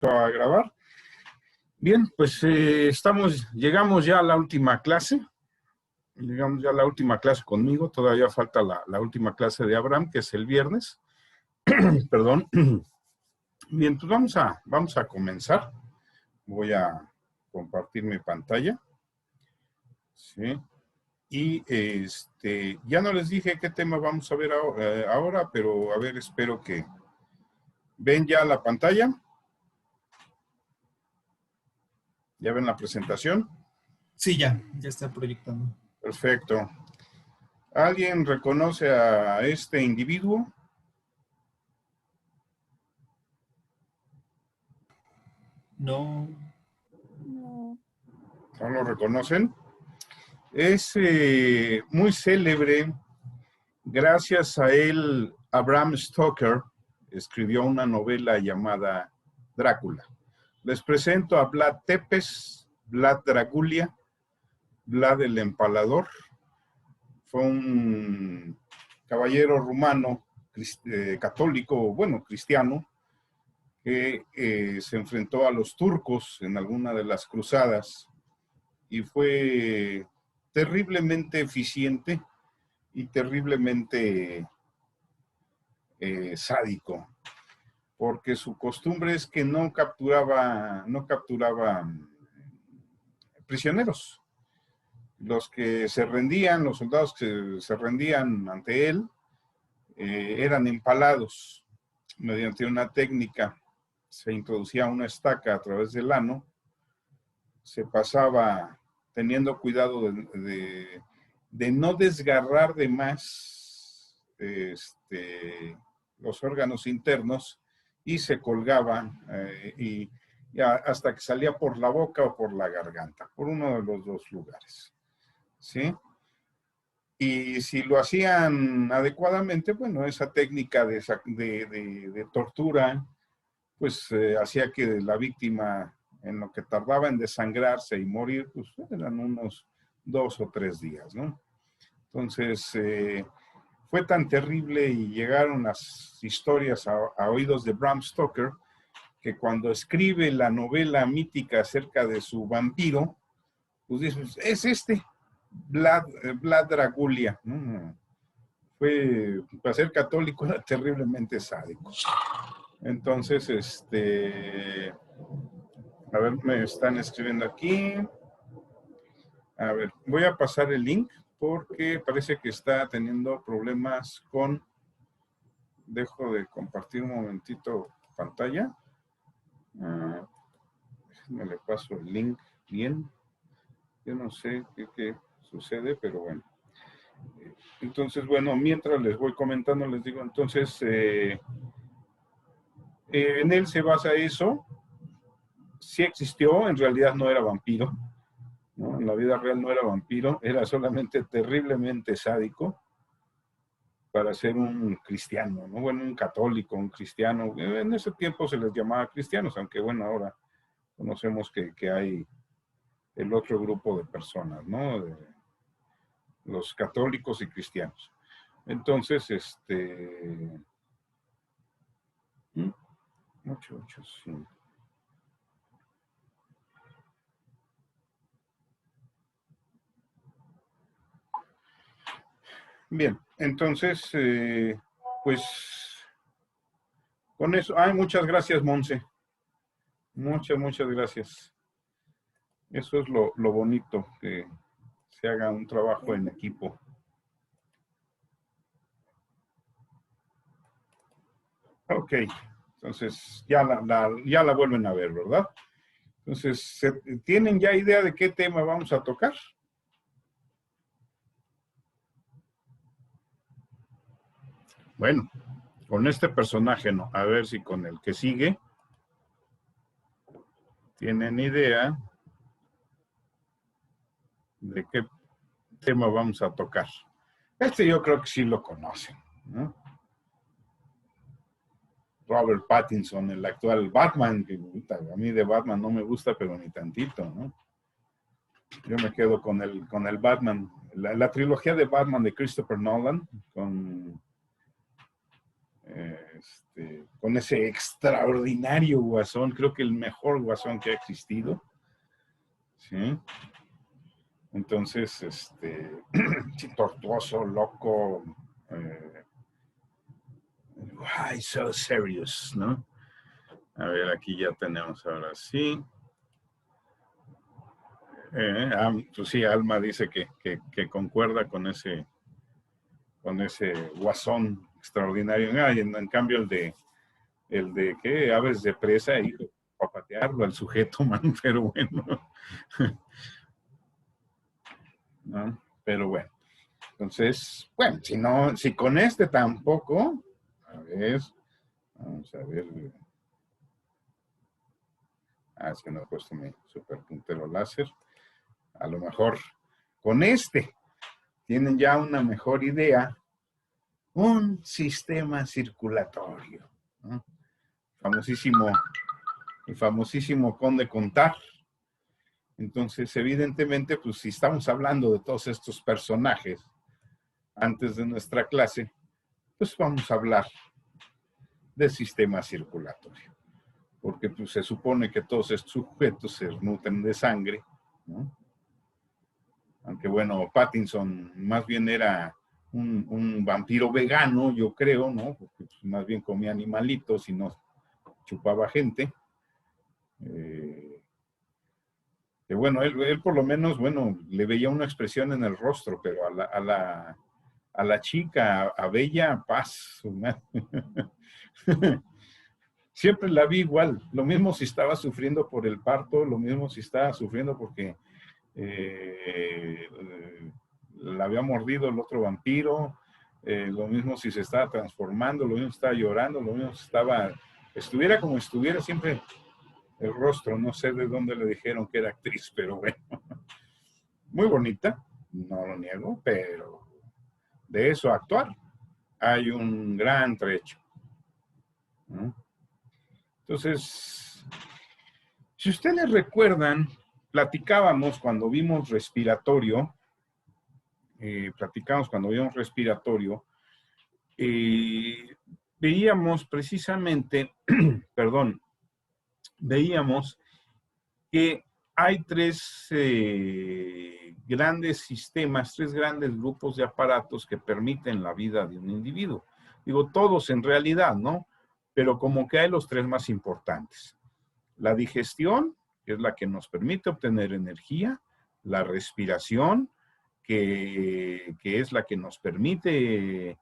A grabar. Bien, pues llegamos ya a la última clase. Llegamos ya a la última clase conmigo. Todavía falta la última clase de Abraham, que es el viernes. Perdón. Bien, pues vamos a comenzar. Voy a compartir mi pantalla. Sí. Y ya no les dije qué tema vamos a ver ahora, pero a ver, espero que ven ya la pantalla. ¿Ya ven la presentación? Sí, ya está proyectando. Perfecto. ¿Alguien reconoce a este individuo? No. ¿No lo reconocen? Es muy célebre. Gracias a él, Bram Stoker escribió una novela llamada Drácula. Les presento a Vlad Tepes, Vlad Dragulia, Vlad el Empalador. Fue un caballero rumano, católico, bueno, cristiano, que se enfrentó a los turcos en alguna de las cruzadas y fue terriblemente eficiente y terriblemente sádico, porque su costumbre es que no capturaba prisioneros. Los que se rendían, los soldados que se rendían ante él, eran empalados mediante una técnica. Se introducía una estaca a través del ano, se pasaba teniendo cuidado de no desgarrar de más los órganos internos, y se colgaba hasta que salía por la boca o por la garganta, por uno de los dos lugares. ¿Sí? Y si lo hacían adecuadamente, bueno, esa técnica de tortura, pues hacía que la víctima, en lo que tardaba en desangrarse y morir, pues eran unos 2 o 3 días, ¿no? Entonces, fue tan terrible y llegaron las historias a oídos de Bram Stoker, que cuando escribe la novela mítica acerca de su vampiro, pues dices, es Vlad Dragulia. Fue, para ser católico, era terriblemente sádico. Entonces, a ver, me están escribiendo aquí. A ver, voy a pasar el link porque parece que está teniendo problemas con... Dejo de compartir un momentito pantalla. Me le paso el link bien. Yo no sé qué sucede, pero bueno. Entonces, bueno, mientras les voy comentando, les digo, entonces, en él se basa eso. Sí existió, en realidad no era vampiro, ¿no? En la vida real no era vampiro, era solamente terriblemente sádico para ser un cristiano, ¿no? Bueno, un católico, un cristiano. En ese tiempo se les llamaba cristianos, aunque bueno, ahora conocemos que hay el otro grupo de personas, ¿no? De los católicos y cristianos. Entonces, 885. Bien, entonces, pues, con eso, muchas gracias, Monse. Muchas gracias. Eso es lo bonito, que se haga un trabajo en equipo. Ok, entonces ya la vuelven a ver, ¿verdad? Entonces, ¿tienen ya idea de qué tema vamos a tocar? Bueno, con este personaje no. A ver si con el que sigue tienen idea de qué tema vamos a tocar. Yo creo que sí lo conocen, ¿no? Robert Pattinson, el actual Batman, que a mí de Batman no me gusta, pero ni tantito, ¿no? Yo me quedo con el Batman, la trilogía de Batman de Christopher Nolan, con con ese extraordinario Guasón, creo que el mejor Guasón que ha existido, ¿sí? Entonces, sí, tortuoso, loco, why so serious, ¿no? A ver, aquí ya tenemos ahora sí. Pues sí, Alma dice que concuerda con ese Guasón extraordinario. Y en cambio el de ¿qué? Aves de presa, y para patearlo al sujeto, man, pero bueno. ¿No? Pero bueno. Entonces, bueno, si con este tampoco, a ver, vamos a ver. Es que no he puesto mi superpuntero láser. A lo mejor con este tienen ya una mejor idea. Un sistema circulatorio, ¿no? El famosísimo Conde Contar. Entonces, evidentemente, pues si estamos hablando de todos estos personajes antes de nuestra clase, pues vamos a hablar del sistema circulatorio. Porque pues, se supone que todos estos sujetos se nutren de sangre, ¿no? Aunque bueno, Pattinson más bien era un vampiro vegano, yo creo, ¿no? Porque pues, más bien comía animalitos y no chupaba gente. Que bueno, él por lo menos, bueno, le veía una expresión en el rostro, pero a la chica, a Bella Paz, siempre la vi igual. Lo mismo si estaba sufriendo por el parto, lo mismo si estaba sufriendo porque la había mordido el otro vampiro, lo mismo si se estaba transformando, lo mismo si estaba llorando, lo mismo si estuviera como estuviera, siempre el rostro, no sé de dónde le dijeron que era actriz, pero bueno, muy bonita, no lo niego, pero de eso a actuar hay un gran trecho, ¿no? Entonces, si ustedes recuerdan, platicábamos cuando vimos respiratorio, veíamos precisamente, perdón, veíamos que hay tres grandes sistemas, tres grandes grupos de aparatos que permiten la vida de un individuo. Digo, todos en realidad, ¿no? Pero como que hay los tres más importantes. La digestión, que es la que nos permite obtener energía, la respiración, que es la que nos permite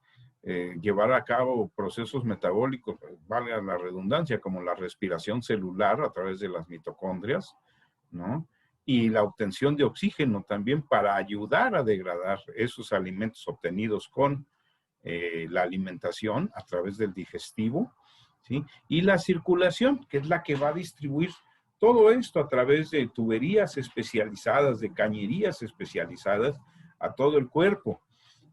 llevar a cabo procesos metabólicos, valga la redundancia, como la respiración celular a través de las mitocondrias, ¿no? Y la obtención de oxígeno también para ayudar a degradar esos alimentos obtenidos con la alimentación a través del digestivo, ¿sí? Y la circulación, que es la que va a distribuir todo esto a través de tuberías especializadas, de cañerías especializadas a todo el cuerpo,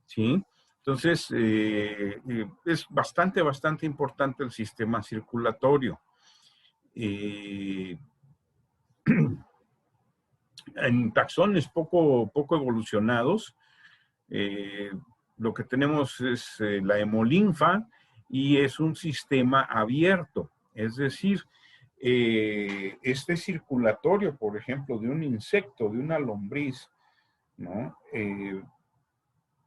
¿sí? Entonces, es bastante importante el sistema circulatorio. En taxones poco evolucionados, lo que tenemos es la hemolinfa y es un sistema abierto. Es decir, este circulatorio, por ejemplo, de un insecto, de una lombriz, ¿no?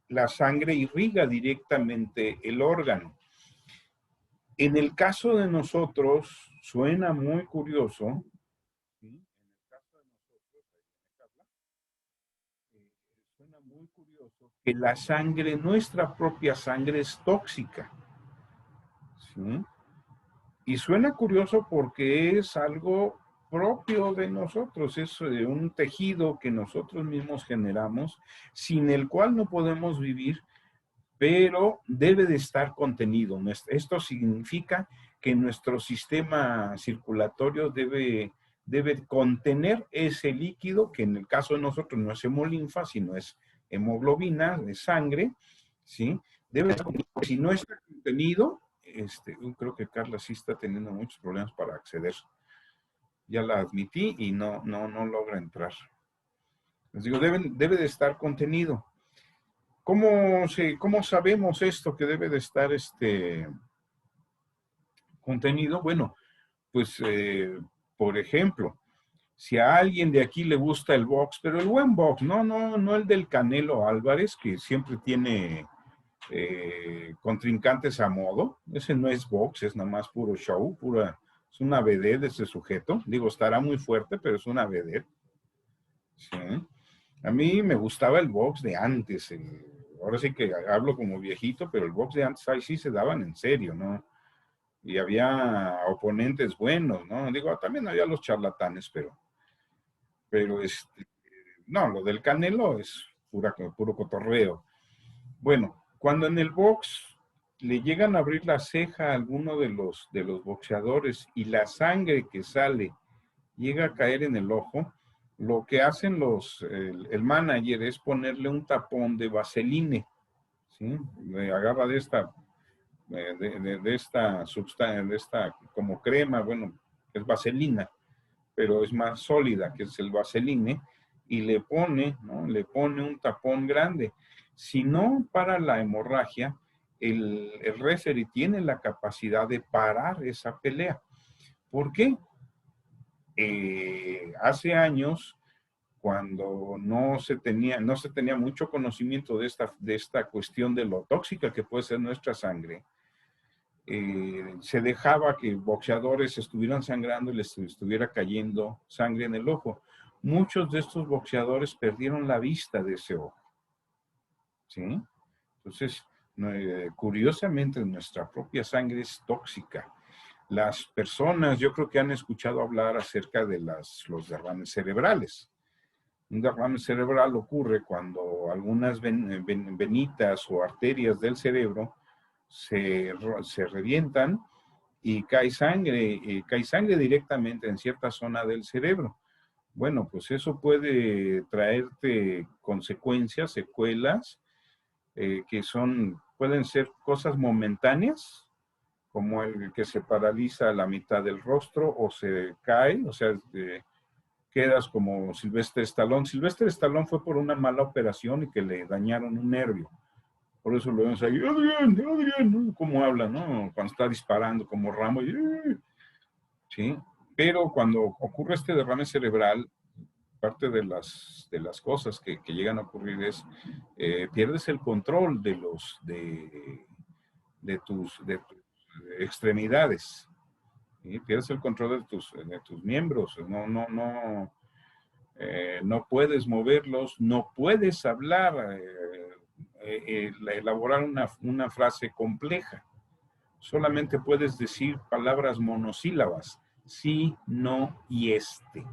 La sangre irriga directamente el órgano. En el caso de nosotros, suena muy curioso, ¿sí? En el caso de nosotros, suena muy curioso que la sangre, nuestra propia sangre, es tóxica, ¿sí? Y suena curioso porque es algo propio de nosotros, es un tejido que nosotros mismos generamos, sin el cual no podemos vivir, pero debe de estar contenido. Esto significa que nuestro sistema circulatorio debe contener ese líquido, que en el caso de nosotros no es hemolinfa, sino es hemoglobina, de sangre, ¿sí? Si no está contenido, creo que Carla sí está teniendo muchos problemas para acceder. Ya la admití y no logra entrar. Les digo, debe de estar contenido. ¿Cómo sabemos esto que debe de estar contenido, bueno, pues, por ejemplo, si a alguien de aquí le gusta el box, pero el buen box, no el del Canelo Álvarez, que siempre tiene contrincantes a modo. Ese no es box, es nada más puro show, es una vedette de ese sujeto. Digo, estará muy fuerte, pero es una vedette. Sí. A mí me gustaba el box de antes. Ahora sí que hablo como viejito, pero el box de antes ahí sí se daban en serio, ¿no? Y había oponentes buenos, ¿no? Digo, también había los charlatanes, pero no, lo del Canelo es puro cotorreo. Bueno, cuando en el box le llegan a abrir la ceja a alguno de los boxeadores y la sangre que sale llega a caer en el ojo, lo que hacen el manager es ponerle un tapón de vaseline, ¿sí? Le agarra de esta sustancia, de esta como crema, bueno, es vaselina, pero es más sólida, que es el vaseline, y le pone, ¿no? Le pone un tapón grande. Si no para la hemorragia, el referee tiene la capacidad de parar esa pelea. ¿Por qué? Hace años, cuando no se tenía mucho conocimiento de esta cuestión de lo tóxica que puede ser nuestra sangre, se dejaba que boxeadores estuvieran sangrando y les estuviera cayendo sangre en el ojo. Muchos de estos boxeadores perdieron la vista de ese ojo. ¿Sí? Entonces, curiosamente, nuestra propia sangre es tóxica. Las personas, yo creo que han escuchado hablar acerca de los derrames cerebrales. Un derrame cerebral ocurre cuando algunas venitas o arterias del cerebro se revientan y cae sangre directamente en cierta zona del cerebro. Bueno, pues eso puede traerte consecuencias, secuelas, que pueden ser cosas momentáneas, como el que se paraliza la mitad del rostro o se cae, o sea, quedas como Sylvester Stallone. Sylvester Stallone fue por una mala operación y que le dañaron un nervio. Por eso lo vemos ahí, Adrián, cómo habla, ¿no? Cuando está disparando como Rambo, ¿sí? Pero cuando ocurre este derrame cerebral, parte de las cosas que llegan a ocurrir es, pierdes el control de tus extremidades, ¿sí? Pierdes el control de tus miembros, no puedes moverlos, no puedes hablar, elaborar una frase compleja. Solamente puedes decir palabras monosílabas, sí, no y este.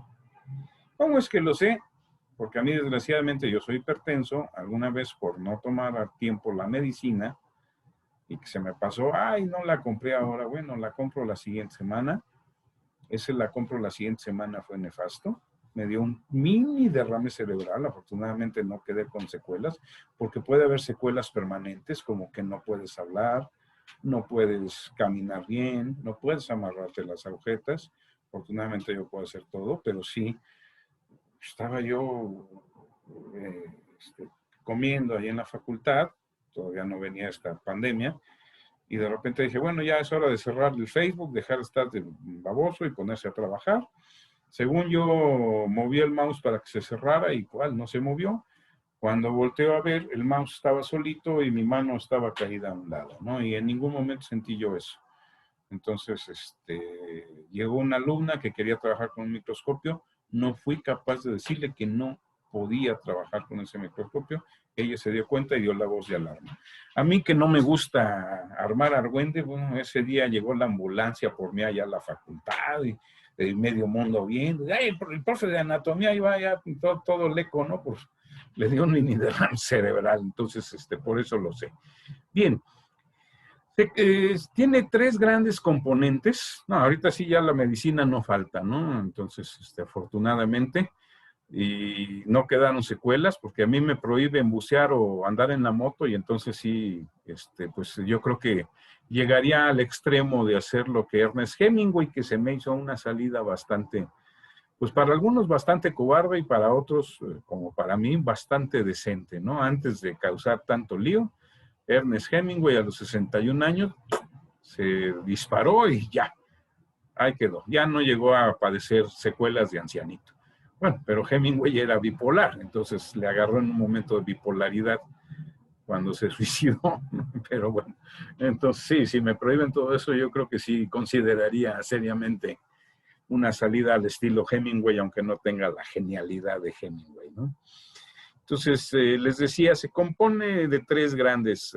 ¿Cómo es que lo sé? Porque a mí, desgraciadamente, yo soy hipertenso. Alguna vez, por no tomar a tiempo la medicina y que se me pasó, ay, no la compré ahora, bueno, la compro la siguiente semana. Ese la compro la siguiente semana, fue nefasto. Me dio un mini derrame cerebral. Afortunadamente no quedé con secuelas, porque puede haber secuelas permanentes, como que no puedes hablar, no puedes caminar bien, no puedes amarrarte las agujetas. Afortunadamente yo puedo hacer todo, pero sí, estaba yo comiendo ahí en la facultad, todavía no venía esta pandemia, y de repente dije, bueno, ya es hora de cerrar el Facebook, dejar de estar de baboso y ponerse a trabajar. Según yo, moví el mouse para que se cerrara y cuál, no se movió. Cuando volteo a ver, el mouse estaba solito y mi mano estaba caída a un lado, ¿no? Y en ningún momento sentí yo eso. Entonces, llegó una alumna que quería trabajar con un microscopio, no fui capaz de decirle que no podía trabajar con ese microscopio, ella se dio cuenta y dio la voz de alarma. A mí, que no me gusta armar argüende, bueno, ese día llegó la ambulancia por mí allá a la facultad y medio mundo viendo, ay, el profe de anatomía iba ya todo leco, ¿no? Pues le dio un mini derrame cerebral, entonces, por eso lo sé. Bien. Tiene tres grandes componentes. No, ahorita sí ya la medicina no falta, ¿no? Entonces, afortunadamente, y no quedaron secuelas, porque a mí me prohíben bucear o andar en la moto, y entonces sí, pues yo creo que llegaría al extremo de hacer lo que Ernest Hemingway, que se me hizo una salida bastante, pues para algunos bastante cobarde y para otros, como para mí, bastante decente, ¿no? Antes de causar tanto lío, Ernest Hemingway a los 61 años se disparó y ya, ahí quedó. Ya no llegó a padecer secuelas de ancianito. Bueno, pero Hemingway era bipolar, entonces le agarró en un momento de bipolaridad cuando se suicidó, pero bueno, entonces sí, si me prohíben todo eso, yo creo que sí consideraría seriamente una salida al estilo Hemingway, aunque no tenga la genialidad de Hemingway, ¿no? Entonces, les decía, se compone de tres grandes,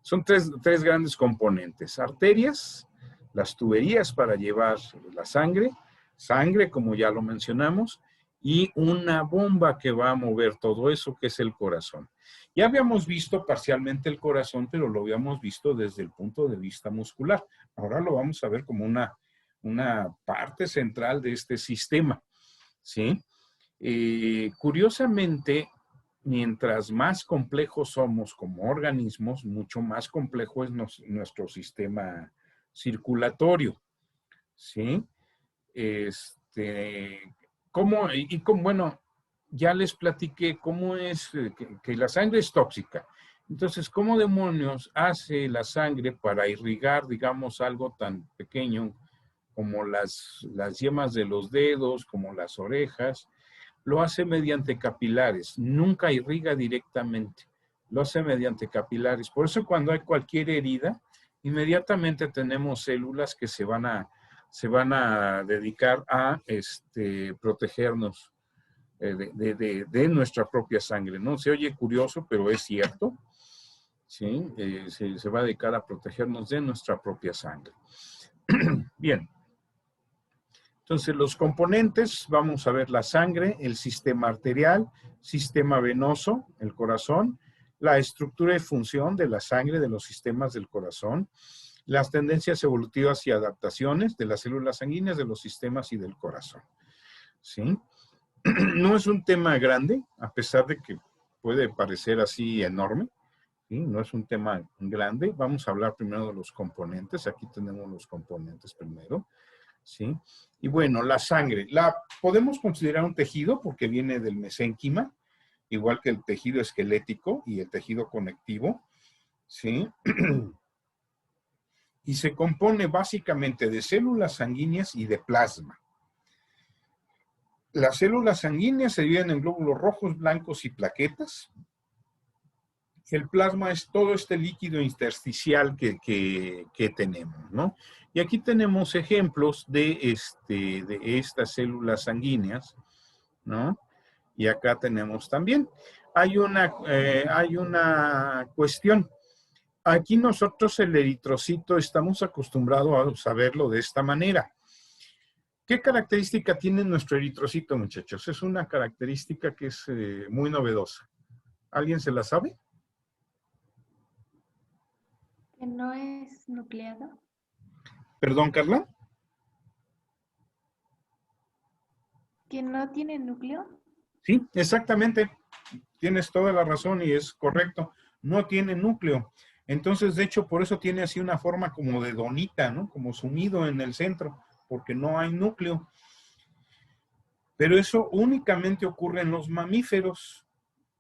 son tres grandes componentes. Arterias, las tuberías para llevar la sangre, sangre, como ya lo mencionamos, y una bomba que va a mover todo eso, que es el corazón. Ya habíamos visto parcialmente el corazón, pero lo habíamos visto desde el punto de vista muscular. Ahora lo vamos a ver como una parte central de este sistema, ¿sí? Curiosamente, mientras más complejos somos como organismos, mucho más complejo es nuestro sistema circulatorio, ¿sí? Bueno, ya les platiqué cómo es que la sangre es tóxica. Entonces, ¿cómo demonios hace la sangre para irrigar, digamos, algo tan pequeño como las yemas de los dedos, como las orejas? Lo hace mediante capilares, nunca irriga directamente, lo hace mediante capilares. Por eso cuando hay cualquier herida, inmediatamente tenemos células que se van a dedicar a protegernos de nuestra propia sangre, ¿no? Se oye curioso, pero es cierto, ¿sí? Se va a dedicar a protegernos de nuestra propia sangre. Bien. Entonces, los componentes, vamos a ver la sangre, el sistema arterial, sistema venoso, el corazón, la estructura y función de la sangre, de los sistemas del corazón, las tendencias evolutivas y adaptaciones de las células sanguíneas, de los sistemas y del corazón. ¿Sí? No es un tema grande, a pesar de que puede parecer así enorme. ¿Sí? No es un tema grande. Vamos a hablar primero de los componentes. Aquí tenemos los componentes primero. ¿Sí? Y bueno, la sangre, la podemos considerar un tejido porque viene del mesénquima, igual que el tejido esquelético y el tejido conectivo, ¿sí? Y se compone básicamente de células sanguíneas y de plasma. Las células sanguíneas se dividen en glóbulos rojos, blancos y plaquetas. El plasma es todo este líquido intersticial que tenemos, ¿no? Y aquí tenemos ejemplos de estas células sanguíneas, ¿no? Y acá tenemos también. Hay una cuestión. Aquí nosotros el eritrocito estamos acostumbrados a verlo de esta manera. ¿Qué característica tiene nuestro eritrocito, muchachos? Es una característica que es muy novedosa. ¿Alguien se la sabe? ¿Que no es nucleado? ¿Perdón, Carla? ¿Que no tiene núcleo? Sí, exactamente. Tienes toda la razón y es correcto. No tiene núcleo. Entonces, de hecho, por eso tiene así una forma como de donita, ¿no? Como sumido en el centro, porque no hay núcleo. Pero eso únicamente ocurre en los mamíferos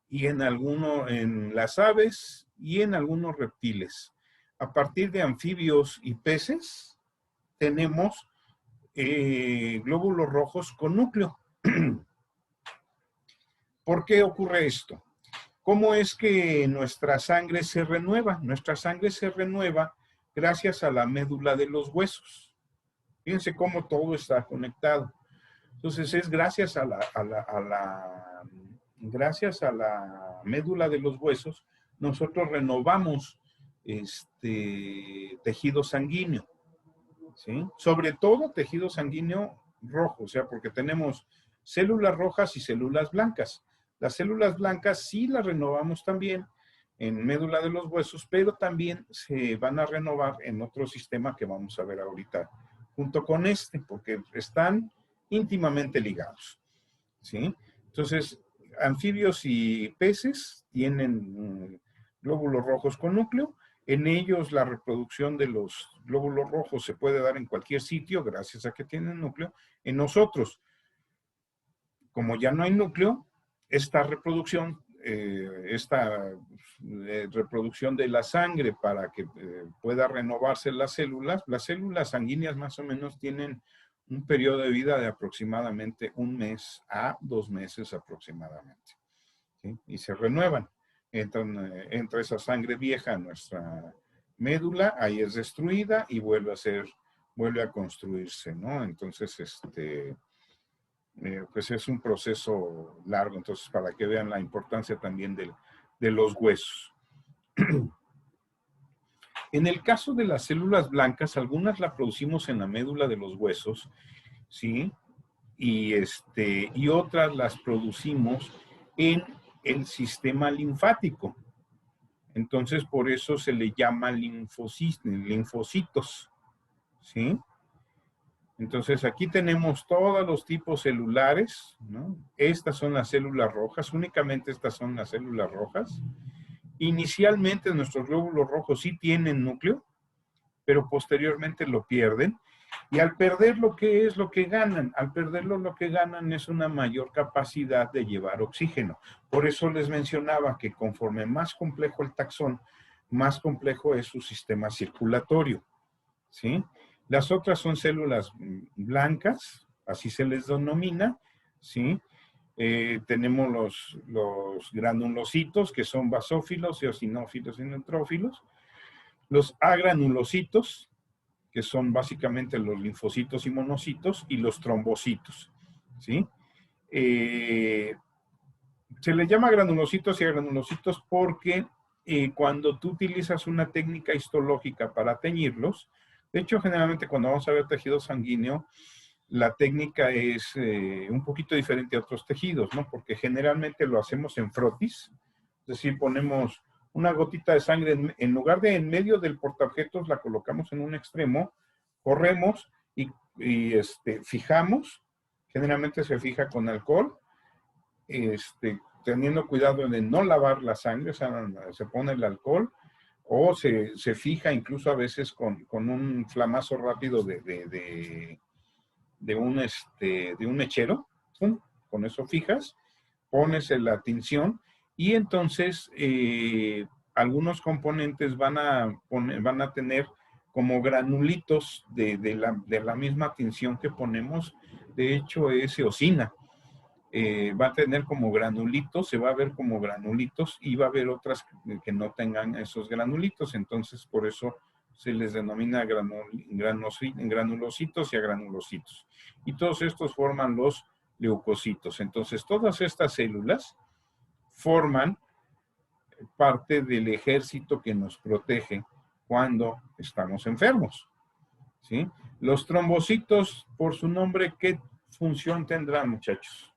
y en las aves y en algunos reptiles. A partir de anfibios y peces, tenemos glóbulos rojos con núcleo. ¿Por qué ocurre esto? ¿Cómo es que nuestra sangre se renueva? Nuestra sangre se renueva gracias a la médula de los huesos. Fíjense cómo todo está conectado. Entonces es gracias a la médula de los huesos, nosotros renovamos tejido sanguíneo, ¿sí? Sobre todo tejido sanguíneo rojo, o sea, porque tenemos células rojas y células blancas. Las células blancas sí las renovamos también en médula de los huesos, pero también se van a renovar en otro sistema que vamos a ver ahorita junto con porque están íntimamente ligados, ¿sí? Entonces, anfibios y peces tienen glóbulos rojos con núcleo. En ellos la reproducción de los glóbulos rojos se puede dar en cualquier sitio gracias a que tienen núcleo. En nosotros, como ya no hay núcleo, esta reproducción esta reproducción de la sangre para que pueda renovarse las células sanguíneas más o menos tienen un periodo de vida de aproximadamente 1 mes a 2 meses aproximadamente, ¿sí? Y se renuevan. Entra esa sangre vieja a nuestra médula, ahí es destruida y vuelve a construirse, ¿no? Entonces, pues es un proceso largo, entonces para que vean la importancia también de los huesos. En el caso de las células blancas, algunas las producimos en la médula de los huesos, ¿sí? Y otras las producimos en el sistema linfático. Entonces, por eso se le llama linfocitos, ¿sí? Entonces, aquí tenemos todos los tipos celulares, ¿no? Estas son las células rojas, únicamente estas son las células rojas. Inicialmente nuestros glóbulos rojos sí tienen núcleo, pero posteriormente lo pierden. Y al perderlo, ¿qué es lo que ganan? Al perderlo, lo que ganan es una mayor capacidad de llevar oxígeno. Por eso les mencionaba que conforme más complejo el taxón, más complejo es su sistema circulatorio, ¿sí? Las otras son células blancas, así se les denomina, ¿sí? Tenemos los granulocitos, que son basófilos, eosinófilos y neutrófilos. Los agranulocitos, que son básicamente los linfocitos y monocitos, y los trombocitos, ¿sí? Se les llama granulocitos y agranulocitos porque cuando tú utilizas una técnica histológica para teñirlos, de hecho, generalmente cuando vamos a ver tejido sanguíneo, la técnica es un poquito diferente a otros tejidos, ¿no? Porque generalmente lo hacemos en frotis, es decir, ponemos una gotita de sangre, en lugar de en medio del portaobjetos, la colocamos en un extremo, corremos y fijamos, generalmente se fija con alcohol, teniendo cuidado de no lavar la sangre, o sea, se pone el alcohol, o se fija incluso a veces con un flamazo rápido de un mechero, ¡pum! Con eso fijas, pones la tinción y entonces algunos componentes van a tener como granulitos de la misma tinción que ponemos. De hecho, es eosina. Va a tener como granulitos, se va a ver como granulitos y va a haber otras que no tengan esos granulitos. Entonces, por eso se les denomina granulocitos y agranulocitos. Y todos estos forman los leucocitos. Entonces, todas estas células forman parte del ejército que nos protege cuando estamos enfermos, ¿sí? Los trombocitos, por su nombre, ¿qué función tendrán, muchachos?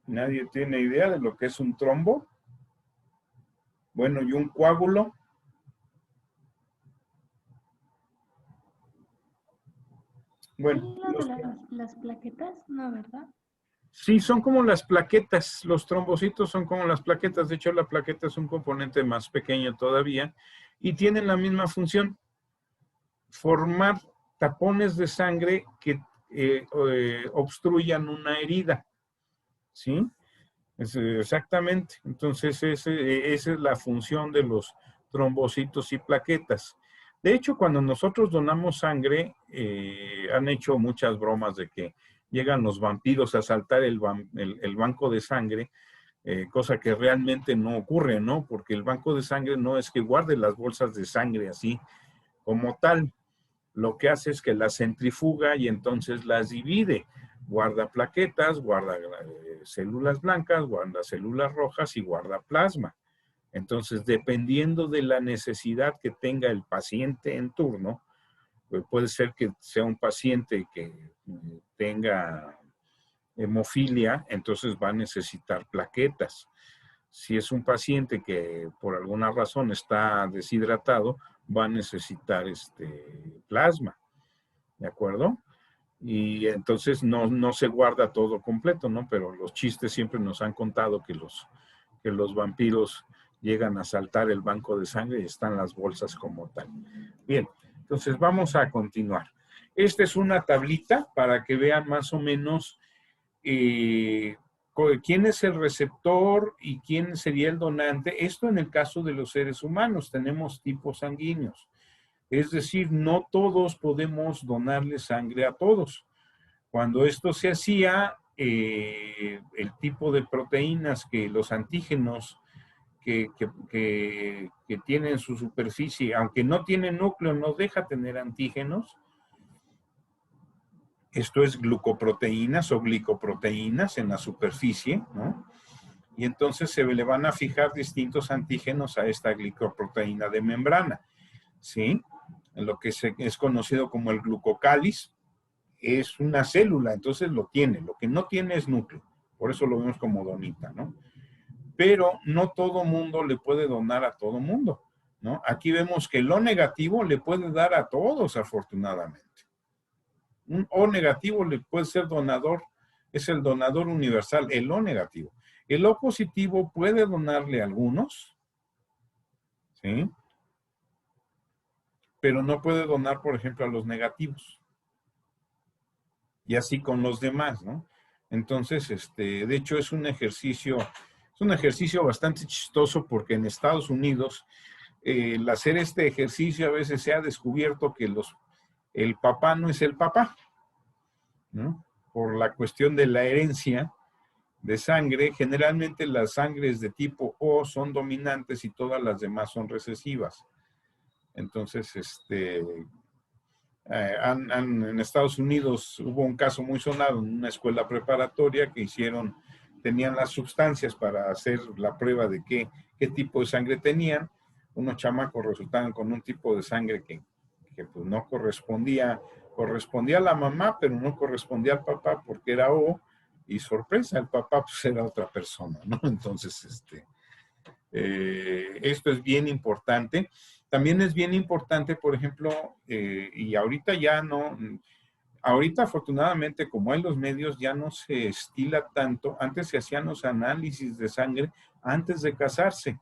¿Nadie tiene idea de lo que es un trombo? Bueno, ¿y un coágulo? Bueno, ¿Sí, lo de las plaquetas? No, ¿verdad? sí, son como las plaquetas. Los trombocitos son como las plaquetas. De hecho, la plaqueta es un componente más pequeño todavía y tienen la misma función. Formar tapones de sangre que obstruyan una herida, ¿sí? Exactamente. Entonces, esa es la función de los trombocitos y plaquetas. De hecho, cuando nosotros donamos sangre, han hecho muchas bromas de que llegan los vampiros a asaltar el banco de sangre, cosa que realmente no ocurre, ¿no? Porque el banco de sangre no es que guarde las bolsas de sangre así como tal. Lo que hace es que las centrifuga y entonces las divide. Guarda plaquetas, guarda células blancas, guarda células rojas y guarda plasma. Entonces, dependiendo de la necesidad que tenga el paciente en turno, pues puede ser que sea un paciente que tenga hemofilia, entonces va a necesitar plaquetas. Si es un paciente que por alguna razón está deshidratado, va a necesitar plasma, ¿de acuerdo? Y entonces no se guarda todo completo, ¿no? Pero los chistes siempre nos han contado que los vampiros llegan a saltar el banco de sangre y están las bolsas como tal. Bien, Entonces vamos a continuar. Esta es una tablita para que vean más o menos quién es el receptor y quién sería el donante. Esto en el caso de los seres humanos, tenemos tipos sanguíneos. Es decir, no todos podemos donarle sangre a todos. Cuando esto se hacía, el tipo de proteínas que los antígenos que tienen su superficie, aunque no tienen núcleo, no deja tener antígenos. Esto es glucoproteínas o glicoproteínas en la superficie, ¿no? Y entonces se le van a fijar distintos antígenos a esta glicoproteína de membrana, ¿sí? Lo que es conocido como el glucocáliz es una célula, entonces lo tiene. Lo que no tiene es núcleo, por eso lo vemos como donita, ¿no? Pero no todo mundo le puede donar a todo mundo, ¿no? Aquí vemos que el O negativo le puede dar a todos, afortunadamente. Un O negativo le puede ser donador, es el donador universal, el O negativo. El O positivo puede donarle a algunos, ¿sí? Pero no puede donar, por ejemplo, a los negativos. Y así con los demás, ¿no? Entonces, de hecho, es un ejercicio bastante chistoso porque en Estados Unidos, el hacer este ejercicio a veces se ha descubierto que el papá no es el papá, ¿no? Por la cuestión de la herencia de sangre, generalmente las sangres de tipo O son dominantes y todas las demás son recesivas. Entonces, en Estados Unidos hubo un caso muy sonado en una escuela preparatoria que tenían las sustancias para hacer la prueba de qué tipo de sangre tenían. Unos chamacos resultaban con un tipo de sangre que pues no correspondía a la mamá, pero no correspondía al papá porque era O, y sorpresa, el papá pues era otra persona, ¿no? Entonces, esto es bien importante. También es bien importante, por ejemplo, y ahorita ya no, ahorita afortunadamente como hay los medios ya no se estila tanto. Antes se hacían los análisis de sangre antes de casarse,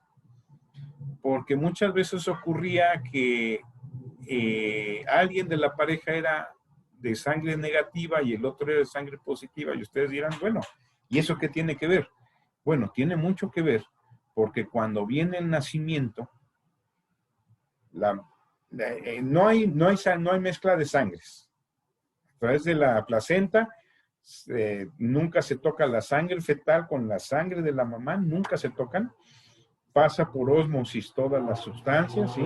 porque muchas veces ocurría que alguien de la pareja era de sangre negativa y el otro era de sangre positiva, y ustedes dirán, bueno, ¿y eso qué tiene que ver? Bueno, tiene mucho que ver, porque cuando viene el nacimiento, no hay mezcla de sangres. A través de la placenta, nunca se toca la sangre fetal con la sangre de la mamá, nunca se tocan. Pasa por ósmosis todas las sustancias, ¿sí?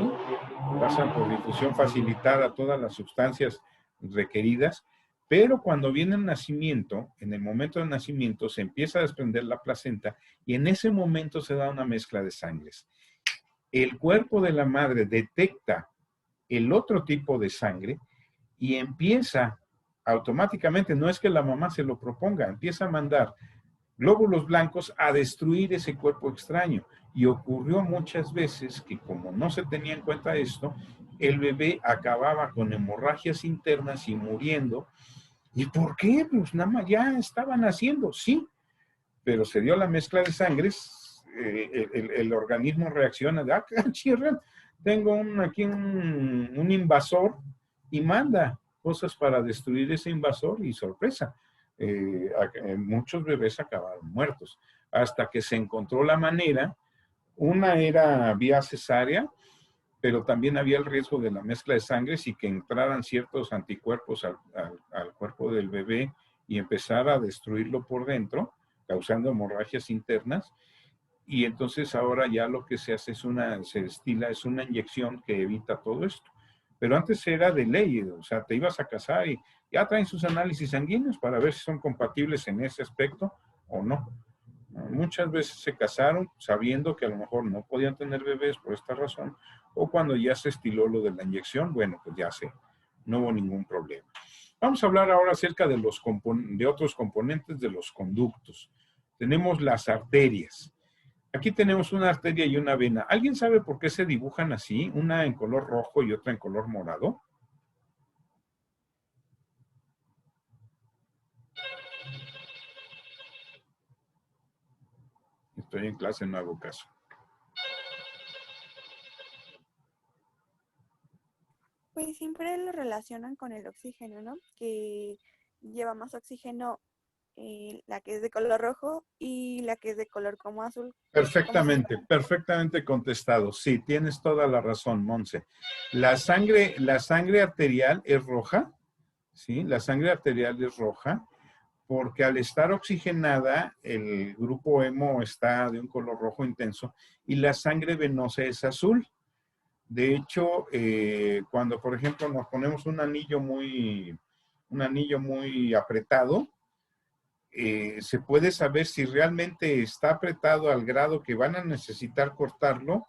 Pasan por difusión facilitada todas las sustancias requeridas, pero cuando viene el nacimiento, en el momento del nacimiento se empieza a desprender la placenta y en ese momento se da una mezcla de sangres. El cuerpo de la madre detecta el otro tipo de sangre y empieza automáticamente, no es que la mamá se lo proponga, empieza a mandar glóbulos blancos a destruir ese cuerpo extraño. Y ocurrió muchas veces que como no se tenía en cuenta esto, el bebé acababa con hemorragias internas y muriendo. ¿Y por qué? Pues nada más ya estaban haciendo, sí, pero se dio la mezcla de sangres, el organismo reacciona de, chirren, tengo aquí un invasor, y manda cosas para destruir ese invasor y sorpresa. Muchos bebés acabaron muertos hasta que se encontró la manera. Una era vía cesárea, pero también había el riesgo de la mezcla de sangres y que entraran ciertos anticuerpos al cuerpo del bebé y empezar a destruirlo por dentro, causando hemorragias internas. Y entonces ahora ya lo que se hace es es una inyección que evita todo esto. Pero antes era de ley, o sea, te ibas a casar y ya traen sus análisis sanguíneos para ver si son compatibles en ese aspecto o no. Muchas veces se casaron sabiendo que a lo mejor no podían tener bebés por esta razón, o cuando ya se estiló lo de la inyección, bueno, pues no hubo ningún problema. Vamos a hablar ahora acerca de otros componentes de los conductos. Tenemos las arterias. Aquí tenemos una arteria y una vena. ¿Alguien sabe por qué se dibujan así? Una en color rojo y otra en color morado. Estoy en clase, no hago caso. Pues siempre lo relacionan con el oxígeno, ¿no? Que lleva más oxígeno la que es de color rojo y la que es de color como azul. Perfectamente, perfectamente contestado. Sí, tienes toda la razón, Monse. La sangre arterial es roja, ¿sí? La sangre arterial es roja porque al estar oxigenada, el grupo hemo está de un color rojo intenso y la sangre venosa es azul. De hecho, cuando, por ejemplo, nos ponemos un anillo muy apretado, se puede saber si realmente está apretado al grado que van a necesitar cortarlo,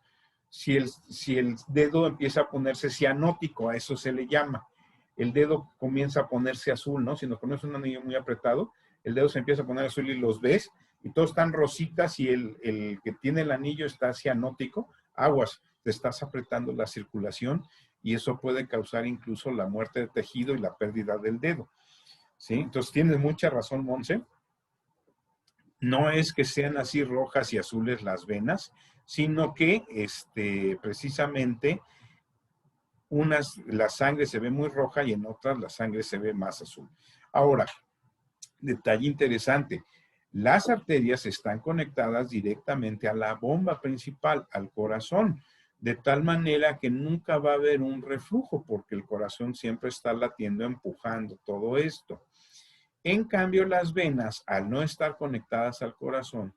si el dedo empieza a ponerse cianótico, a eso se le llama. El dedo comienza a ponerse azul, ¿no? Si nos ponemos un anillo muy apretado, el dedo se empieza a poner azul y los ves, y todos están rositas y el que tiene el anillo está cianótico, aguas, te estás apretando la circulación y eso puede causar incluso la muerte de tejido y la pérdida del dedo. ¿Sí? Entonces tienes mucha razón, Monse. No es que sean así rojas y azules las venas, sino que precisamente la sangre se ve muy roja y en otras la sangre se ve más azul. Ahora, detalle interesante, las arterias están conectadas directamente a la bomba principal, al corazón, de tal manera que nunca va a haber un reflujo porque el corazón siempre está latiendo, empujando todo esto. En cambio, las venas, al no estar conectadas al corazón,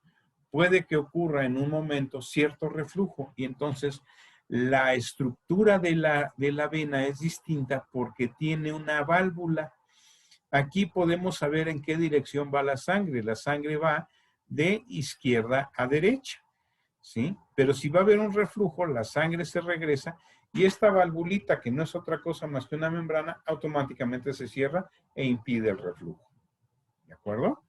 puede que ocurra en un momento cierto reflujo y entonces la estructura de la vena es distinta porque tiene una válvula. Aquí podemos saber en qué dirección va la sangre. La sangre va de izquierda a derecha, ¿sí? Pero si va a haber un reflujo, la sangre se regresa y esta valvulita, que no es otra cosa más que una membrana, automáticamente se cierra e impide el reflujo. ¿De acuerdo?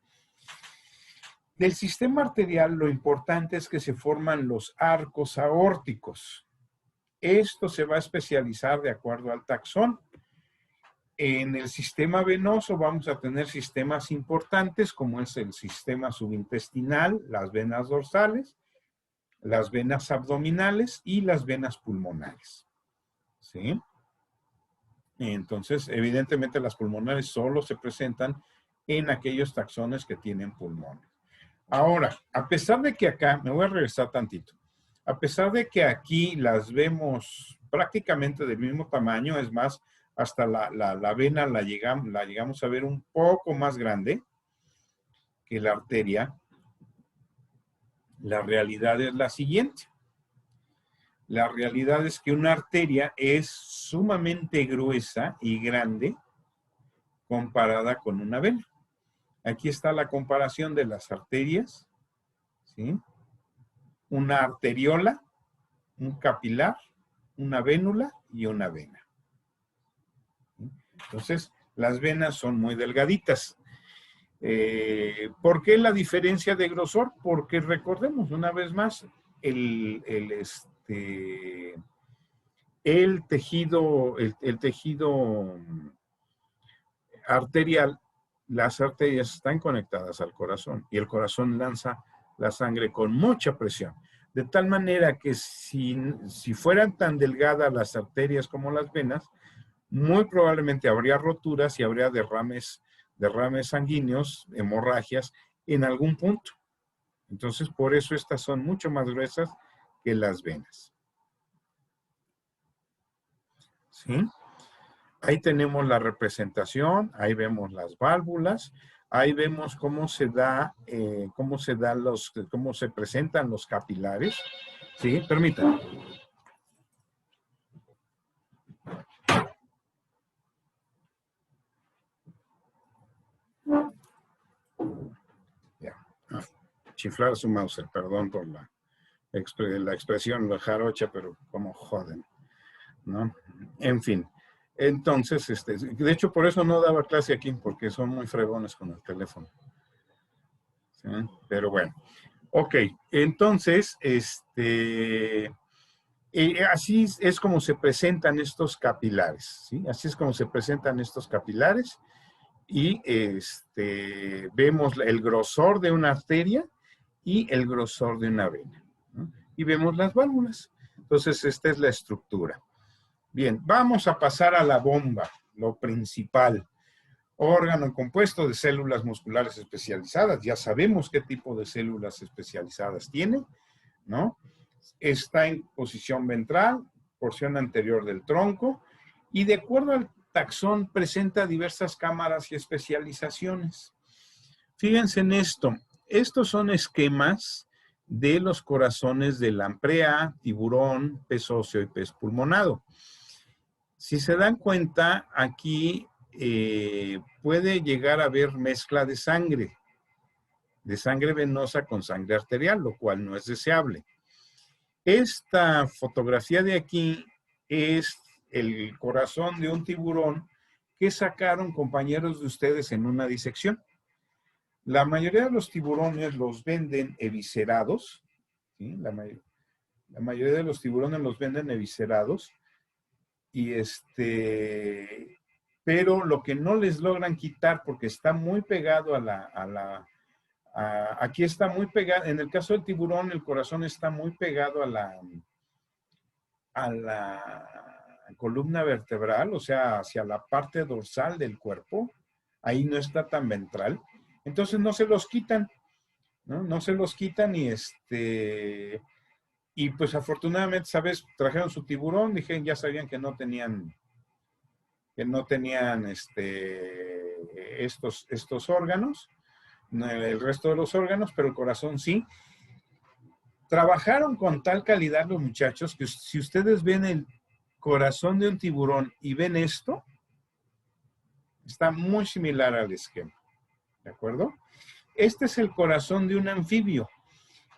Del sistema arterial, lo importante es que se forman los arcos aórticos. Esto se va a especializar de acuerdo al taxón. En el sistema venoso vamos a tener sistemas importantes como es el sistema subintestinal, las venas dorsales, las venas abdominales y las venas pulmonares. ¿Sí? Entonces, evidentemente las pulmonares solo se presentan en aquellos taxones que tienen pulmones. Ahora, a pesar de que acá, me voy a regresar tantito, a pesar de que aquí las vemos prácticamente del mismo tamaño, es más, hasta la vena la llegamos a ver un poco más grande que la arteria, la realidad es la siguiente. La realidad es que una arteria es sumamente gruesa y grande comparada con una vena. Aquí está la comparación de las arterias, ¿sí? Una arteriola, un capilar, una vénula y una vena. Entonces, las venas son muy delgaditas. ¿Por qué la diferencia de grosor? Porque recordemos una vez más, el tejido arterial, las arterias están conectadas al corazón y el corazón lanza la sangre con mucha presión. De tal manera que si fueran tan delgadas las arterias como las venas, muy probablemente habría roturas y habría derrames sanguíneos, hemorragias en algún punto. Entonces, por eso estas son mucho más gruesas que las venas. ¿Sí? Ahí tenemos la representación, ahí vemos las válvulas, ahí vemos cómo se presentan los capilares. ¿Sí? Permítanme. Ya. Chiflar su mouse, perdón por la expresión la jarocha, pero como joden, ¿no? En fin. Entonces, de hecho, por eso no daba clase aquí, porque son muy fregones con el teléfono. ¿Sí? Pero bueno. Ok, entonces, así es como se presentan estos capilares, ¿sí? Así es como se presentan estos capilares y vemos el grosor de una arteria y el grosor de una vena, ¿no? Y vemos las válvulas. Entonces, esta es la estructura. Bien, vamos a pasar a la bomba, lo principal. Órgano compuesto de células musculares especializadas. Ya sabemos qué tipo de células especializadas tiene, ¿no? Está en posición ventral, porción anterior del tronco, y de acuerdo al taxón presenta diversas cámaras y especializaciones. Fíjense en esto. Estos son esquemas de los corazones de lamprea, tiburón, pez óseo y pez pulmonado. Si se dan cuenta, aquí puede llegar a haber mezcla de sangre venosa con sangre arterial, lo cual no es deseable. Esta fotografía de aquí es el corazón de un tiburón que sacaron compañeros de ustedes en una disección. La mayoría de los tiburones los venden eviscerados, ¿sí? La mayoría de los tiburones los venden eviscerados, y pero lo que no les logran quitar porque está muy pegado aquí está muy pegado, en el caso del tiburón el corazón está muy pegado a la columna vertebral, o sea, hacia la parte dorsal del cuerpo, ahí no está tan ventral, entonces no se los quitan, ¿no? No se los quitan y pues afortunadamente, ¿sabes? Trajeron su tiburón, dijeron, ya sabían que no tenían estos órganos, el resto de los órganos, pero el corazón sí. Trabajaron con tal calidad los muchachos que si ustedes ven el corazón de un tiburón y ven esto, está muy similar al esquema, ¿de acuerdo? Este es el corazón de un anfibio.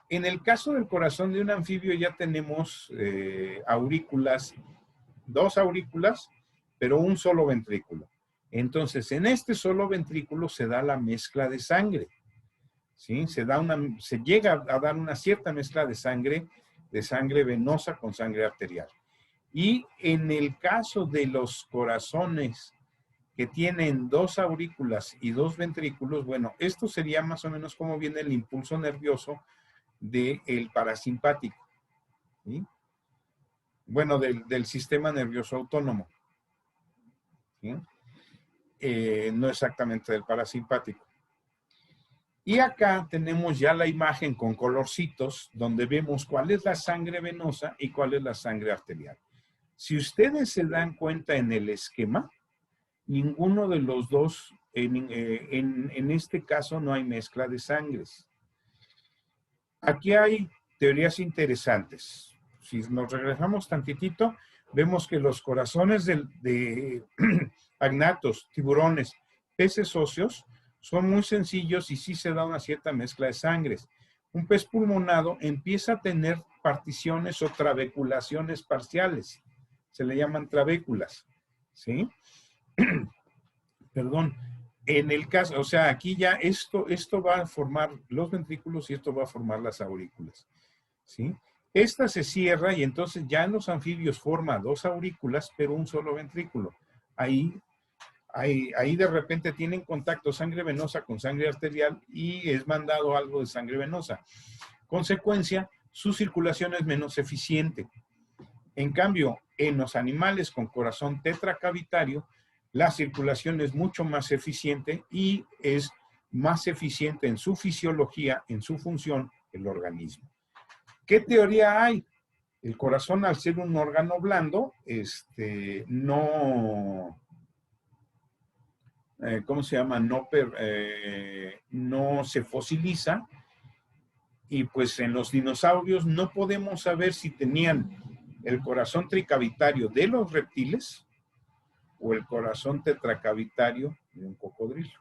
En el caso del corazón de un anfibio ya tenemos aurículas, 2 aurículas, pero un solo ventrículo. Entonces, en este solo ventrículo se da la mezcla de sangre, ¿sí? Se llega a dar una cierta mezcla de sangre venosa con sangre arterial. Y en el caso de los corazones que tienen 2 aurículas y 2 ventrículos, bueno, esto sería más o menos como viene el impulso nervioso del parasimpático, ¿sí? Bueno, del sistema nervioso autónomo, ¿sí? No exactamente del parasimpático. Y acá tenemos ya la imagen con colorcitos donde vemos cuál es la sangre venosa y cuál es la sangre arterial. Si ustedes se dan cuenta en el esquema, ninguno de los dos, en este caso no hay mezcla de sangres. Aquí hay teorías interesantes. Si nos regresamos tantitito, vemos que los corazones de agnatos, tiburones, peces óseos, son muy sencillos y sí se da una cierta mezcla de sangres. Un pez pulmonado empieza a tener particiones o trabeculaciones parciales. Se le llaman trabéculas, ¿sí? Perdón. En el caso, o sea, aquí ya esto va a formar los ventrículos y esto va a formar las aurículas, ¿sí? Esta se cierra y entonces ya en los anfibios forma 2 aurículas, pero un solo ventrículo. Ahí de repente tienen contacto sangre venosa con sangre arterial y es mandado algo de sangre venosa. Consecuencia, su circulación es menos eficiente. En cambio, en los animales con corazón tetracavitario, la circulación es mucho más eficiente y es más eficiente en su fisiología, en su función, el organismo. ¿Qué teoría hay? El corazón, al ser un órgano blando, ¿cómo se llama? No se fosiliza, y pues en los dinosaurios no podemos saber si tenían el corazón tricavitario de los reptiles o el corazón tetracavitario de un cocodrilo.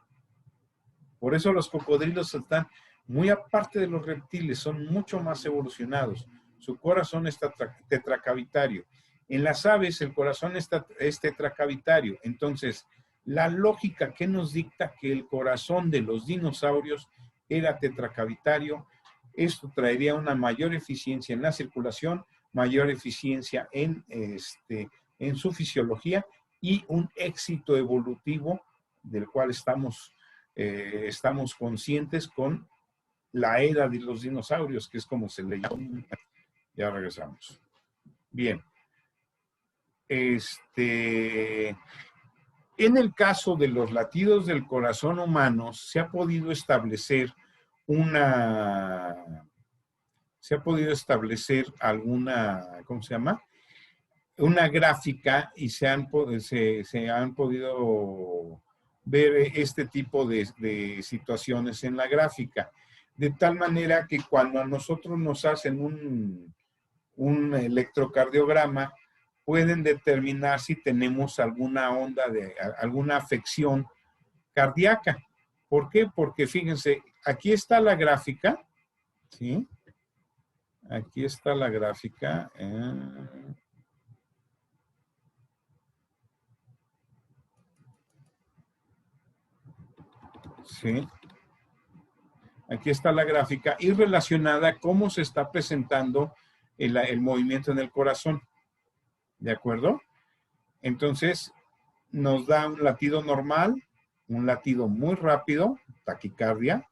Por eso los cocodrilos están muy aparte de los reptiles, son mucho más evolucionados. Su corazón es tetracavitario. En las aves el corazón es tetracavitario. Entonces, la lógica que nos dicta que el corazón de los dinosaurios era tetracavitario, esto traería una mayor eficiencia en la circulación, mayor eficiencia en su fisiología y un éxito evolutivo del cual estamos conscientes con la era de los dinosaurios, que es como se le llama. Ya regresamos. Bien. En el caso de los latidos del corazón humano, se ha podido establecer alguna, ¿cómo se llama? Una gráfica y se han podido ver este tipo de situaciones en la gráfica. De tal manera que cuando a nosotros nos hacen un electrocardiograma, pueden determinar si tenemos alguna alguna afección cardíaca. ¿Por qué? Porque fíjense, aquí está la gráfica, ¿sí? Aquí está la gráfica. Sí. Aquí está la gráfica y relacionada a cómo se está presentando el movimiento en el corazón. ¿De acuerdo? Entonces, nos da un latido normal, un latido muy rápido, taquicardia,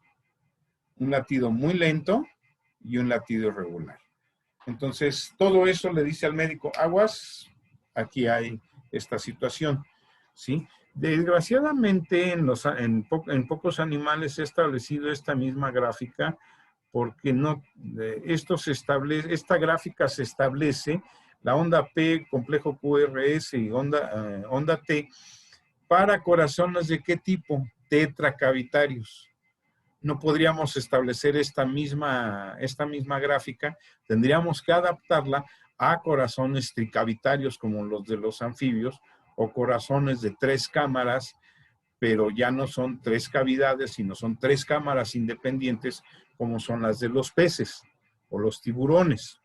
un latido muy lento y un latido irregular. Entonces, todo eso le dice al médico, aguas, aquí hay esta situación, ¿sí? Desgraciadamente, en pocos animales se ha establecido esta misma gráfica porque esta gráfica se establece, la onda P, complejo QRS y onda T, para corazones de qué tipo? Tetracavitarios. No podríamos establecer esta misma gráfica, tendríamos que adaptarla a corazones tricavitarios como los de los anfibios o corazones de 3 cámaras, pero ya no son 3 cavidades, sino son 3 cámaras independientes como son las de los peces o los tiburones.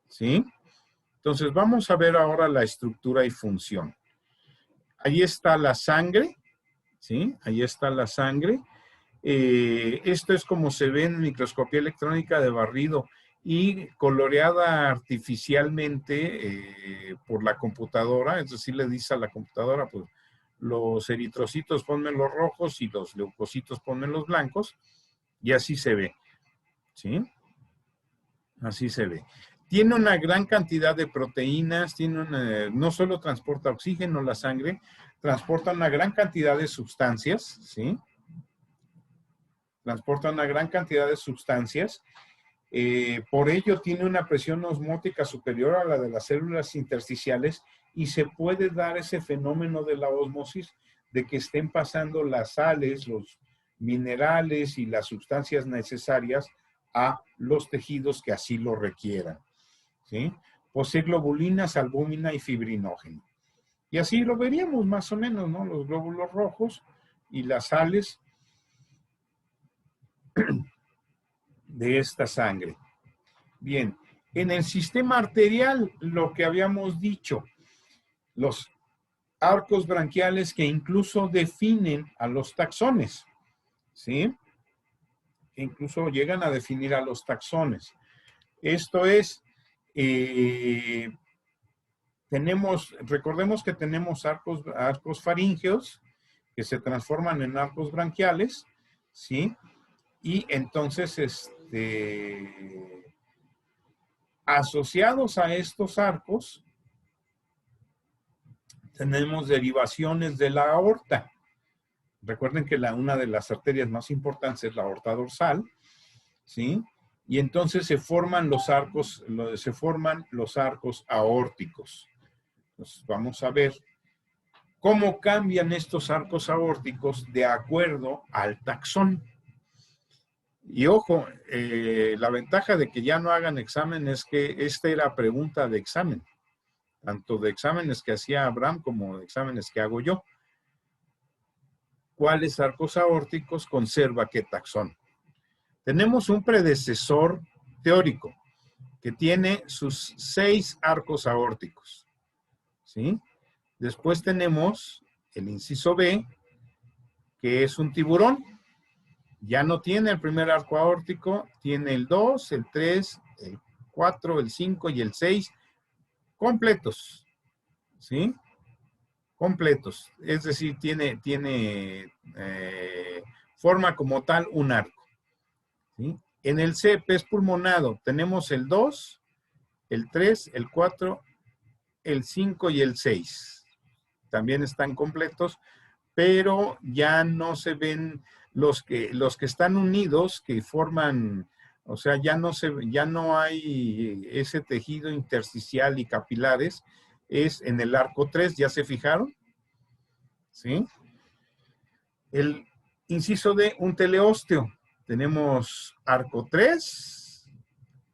¿Sí? Entonces vamos a ver ahora la estructura y función. Ahí está la sangre, ¿sí? Ahí está la sangre. Esto es como se ve en microscopía electrónica de barrido y coloreada artificialmente por la computadora, es decir, le dice a la computadora, pues los eritrocitos ponme los rojos y los leucocitos ponme los blancos, y así se ve, ¿sí? Así se ve. Tiene una gran cantidad de proteínas, no solo transporta oxígeno la sangre, transporta una gran cantidad de sustancias, ¿sí? Transporta una gran cantidad de sustancias. Por ello tiene una presión osmótica superior a la de las células intersticiales y se puede dar ese fenómeno de la ósmosis, de que estén pasando las sales, los minerales y las sustancias necesarias a los tejidos que así lo requieran, ¿sí? Posee globulinas, albúmina y fibrinógeno. Y así lo veríamos más o menos, ¿no? Los glóbulos rojos y las sales de esta sangre. Bien, en el sistema arterial, lo que habíamos dicho, los arcos branquiales que incluso definen a los taxones, ¿sí? Que incluso llegan a definir a los taxones. Esto es, recordemos que tenemos arcos faríngeos que se transforman en arcos branquiales, ¿sí? Y entonces, asociados a estos arcos, tenemos derivaciones de la aorta. Recuerden que una de las arterias más importantes es la aorta dorsal, ¿sí? Y entonces se forman los arcos aórticos. Entonces vamos a ver cómo cambian estos arcos aórticos de acuerdo al taxón. Y ojo, la ventaja de que ya no hagan examen es que esta era pregunta de examen, tanto de exámenes que hacía Abraham como de exámenes que hago yo. ¿Cuáles arcos aórticos conserva qué taxón? Tenemos un predecesor teórico que tiene sus 6 arcos aórticos, ¿sí? Después tenemos el inciso B, que es un tiburón. Ya no tiene el primer arco aórtico, tiene el 2, el 3, el 4, el 5 y el 6 completos, ¿sí? Completos. Es decir, forma como tal un arco, ¿sí? En el C, pez pulmonado, tenemos el 2, el 3, el 4 el 5 y el 6. También están completos, pero ya no se ven los que están unidos, que forman, o sea, ya no hay ese tejido intersticial y capilares, es en el arco 3, ¿ya se fijaron? ¿Sí? El inciso D, un teleósteo. Tenemos arco 3,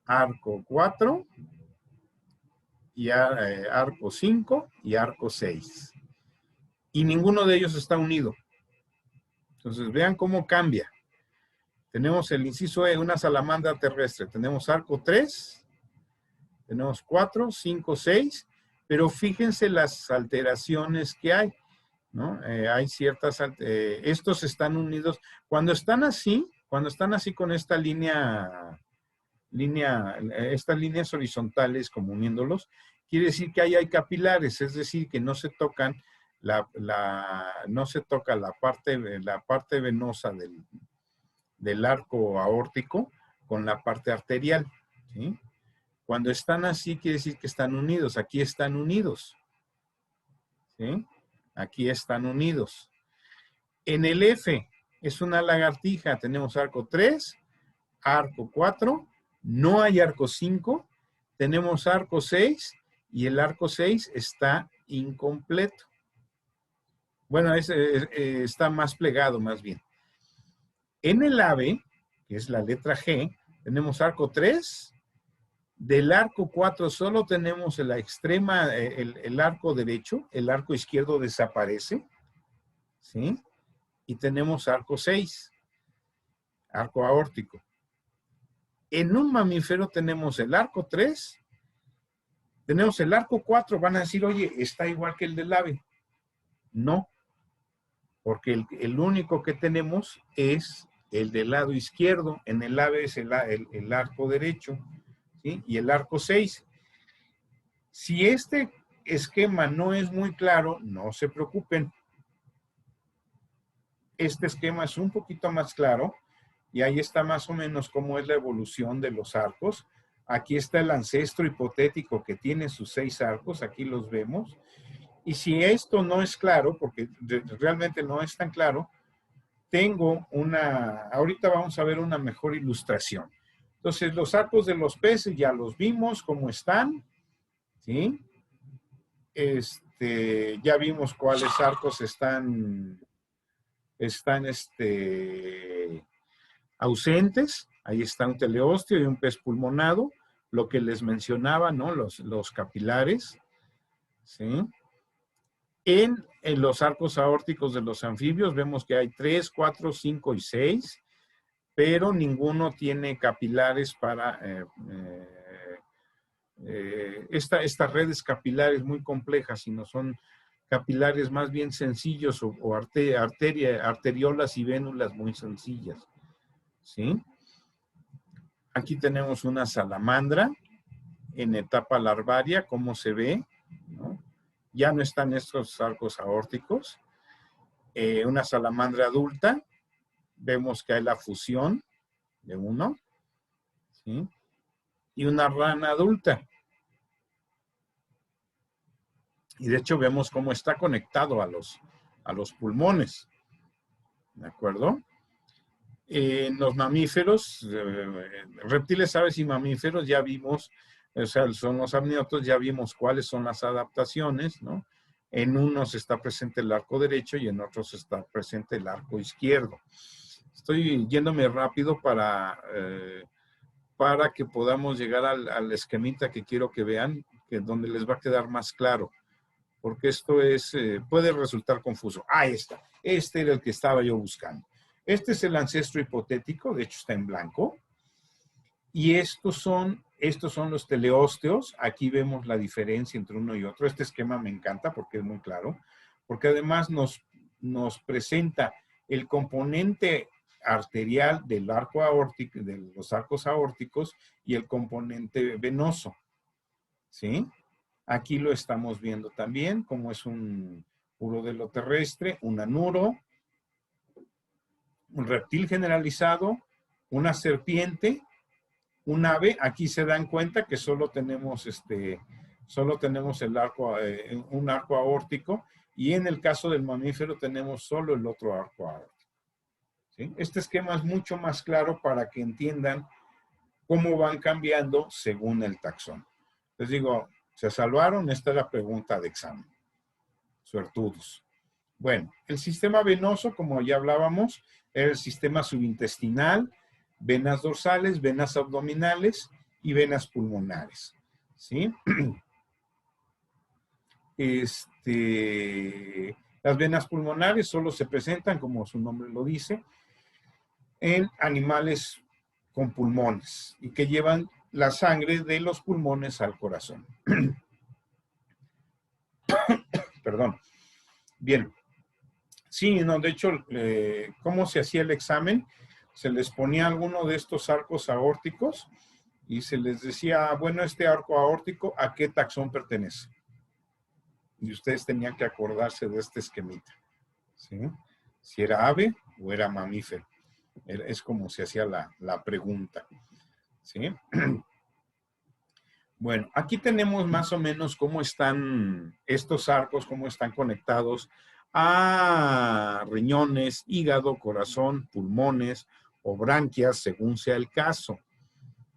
arco 4, y arco 5 y arco 6. Y ninguno de ellos está unido. Entonces, vean cómo cambia. Tenemos el inciso E, una salamandra terrestre. Tenemos arco 3, tenemos 4, 5, 6, pero fíjense las alteraciones que hay, ¿no? Hay ciertas, estos están unidos. Cuando están así con esta estas líneas horizontales como uniéndolos, quiere decir que ahí hay capilares, es decir, que no se tocan no se toca la parte venosa del arco aórtico con la parte arterial, ¿sí? Cuando están así, quiere decir que están unidos. Aquí están unidos, ¿sí? Aquí están unidos. En el F es una lagartija, tenemos arco 3, arco 4, no hay arco 5, tenemos arco 6 y el arco 6 está incompleto. Bueno, está más plegado más bien. En el ave, que es la letra G, tenemos arco 3, del arco 4 solo tenemos la extrema, el arco derecho, el arco izquierdo desaparece, ¿sí? Y tenemos arco 6, arco aórtico. En un mamífero tenemos el arco 3, tenemos el arco 4, van a decir, oye, está igual que el del ave. No, porque el único que tenemos es el del lado izquierdo. En el ave es el arco derecho, ¿sí? Y el arco 6. Si este esquema no es muy claro, no se preocupen. Este esquema es un poquito más claro. Y ahí está más o menos cómo es la evolución de los arcos. Aquí está el ancestro hipotético que tiene sus 6 arcos, aquí los vemos. Y si esto no es claro, porque realmente no es tan claro, ahorita vamos a ver una mejor ilustración. Entonces, los arcos de los peces ya los vimos, cómo están, ¿sí? Ya vimos cuáles arcos están ausentes. Ahí está un teleósteo y un pez pulmonado, lo que les mencionaba, ¿no? Los capilares, ¿sí? En los arcos aórticos de los anfibios vemos que hay 3, 4, 5 y 6, pero ninguno tiene capilares para... estas redes capilares muy complejas, sino son capilares más bien sencillos o arteriolas y vénulas muy sencillas, ¿sí? Aquí tenemos una salamandra en etapa larvaria, ¿cómo se ve? ¿No? Ya no están estos arcos aórticos. Una salamandra adulta, vemos que hay la fusión de uno, ¿sí? Y una rana adulta. Y de hecho vemos cómo está conectado a los pulmones, ¿de acuerdo? En los mamíferos, reptiles, aves y mamíferos, ya vimos, o sea, son los amniotos, ya vimos cuáles son las adaptaciones, ¿no? En unos está presente el arco derecho y en otros está presente el arco izquierdo. Estoy yéndome rápido para que podamos llegar al esquemita que quiero que vean, donde les va a quedar más claro, porque esto puede resultar confuso. Ahí está, este era el que estaba yo buscando. Este es el ancestro hipotético, de hecho está en blanco. Y estos son los teleósteos. Aquí vemos la diferencia entre uno y otro. Este esquema me encanta porque es muy claro, porque además nos presenta el componente arterial del arco aórtico, de los arcos aórticos y el componente venoso, ¿sí? Aquí lo estamos viendo también, como es un urodelo terrestre, un anuro, un reptil generalizado, una serpiente, un ave. Aquí se dan cuenta que solo tenemos solo tenemos el arco, un arco aórtico, y en el caso del mamífero tenemos solo el otro arco aórtico. ¿Sí? Este esquema es mucho más claro para que entiendan cómo van cambiando según el taxón. Les digo, ¿se salvaron? Esta es la pregunta de examen. Suertudos. Bueno, el sistema venoso, como ya hablábamos, era el sistema subintestinal, venas dorsales, venas abdominales y venas pulmonares. ¿Sí? Las venas pulmonares solo se presentan, como su nombre lo dice, en animales con pulmones y que llevan la sangre de los pulmones al corazón. Perdón. Bien. Sí, no, de hecho, ¿cómo se hacía el examen? Se les ponía alguno de estos arcos aórticos y se les decía, bueno, este arco aórtico, ¿a qué taxón pertenece? Y ustedes tenían que acordarse de este esquemita. ¿Sí? Si era ave o era mamífero. Es como se hacía la pregunta. ¿Sí? Bueno, aquí tenemos más o menos cómo están estos arcos, cómo están conectados a riñones, hígado, corazón, pulmones o branquias, según sea el caso.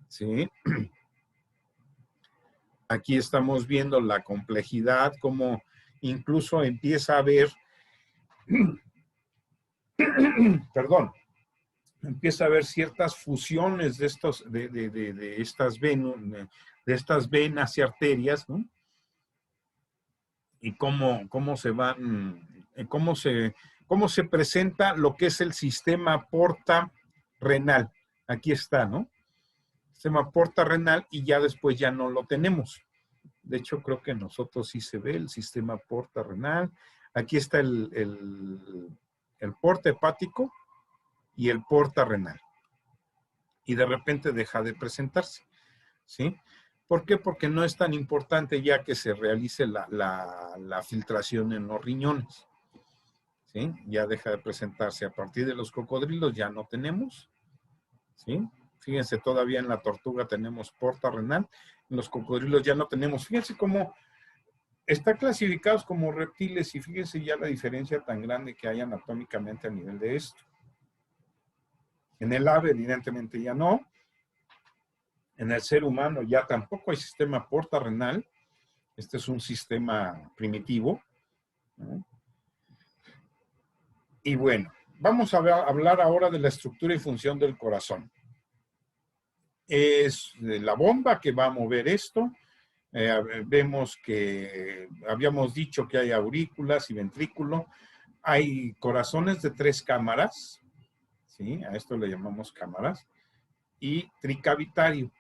¿Sí? Aquí estamos viendo la complejidad, cómo incluso empieza a haber, perdón, empieza a haber ciertas fusiones de estas venas y arterias, ¿no? Y cómo se van, cómo se presenta lo que es el sistema porta-renal. Aquí está, ¿no? Sistema porta-renal, y ya después ya no lo tenemos. De hecho, creo que en nosotros sí se ve el sistema porta-renal. Aquí está el porta hepático y el porta renal. Y de repente deja de presentarse. ¿Sí? ¿Por qué? Porque no es tan importante ya que se realice la filtración en los riñones. ¿Sí? Ya deja de presentarse. A partir de los cocodrilos ya no tenemos. ¿Sí? Fíjense, todavía en la tortuga tenemos porta renal. En los cocodrilos ya no tenemos. Fíjense cómo están clasificados como reptiles y fíjense ya la diferencia tan grande que hay anatómicamente a nivel de esto. En el ave evidentemente ya no. En el ser humano ya tampoco hay sistema porta-renal. Este es un sistema primitivo, ¿no? Y bueno, vamos a hablar ahora de la estructura y función del corazón. Es la bomba que va a mover esto. Vemos que habíamos dicho que hay aurículas y ventrículo. Hay corazones de 3 cámaras, ¿sí? A esto le llamamos cámaras. Y tricavitario.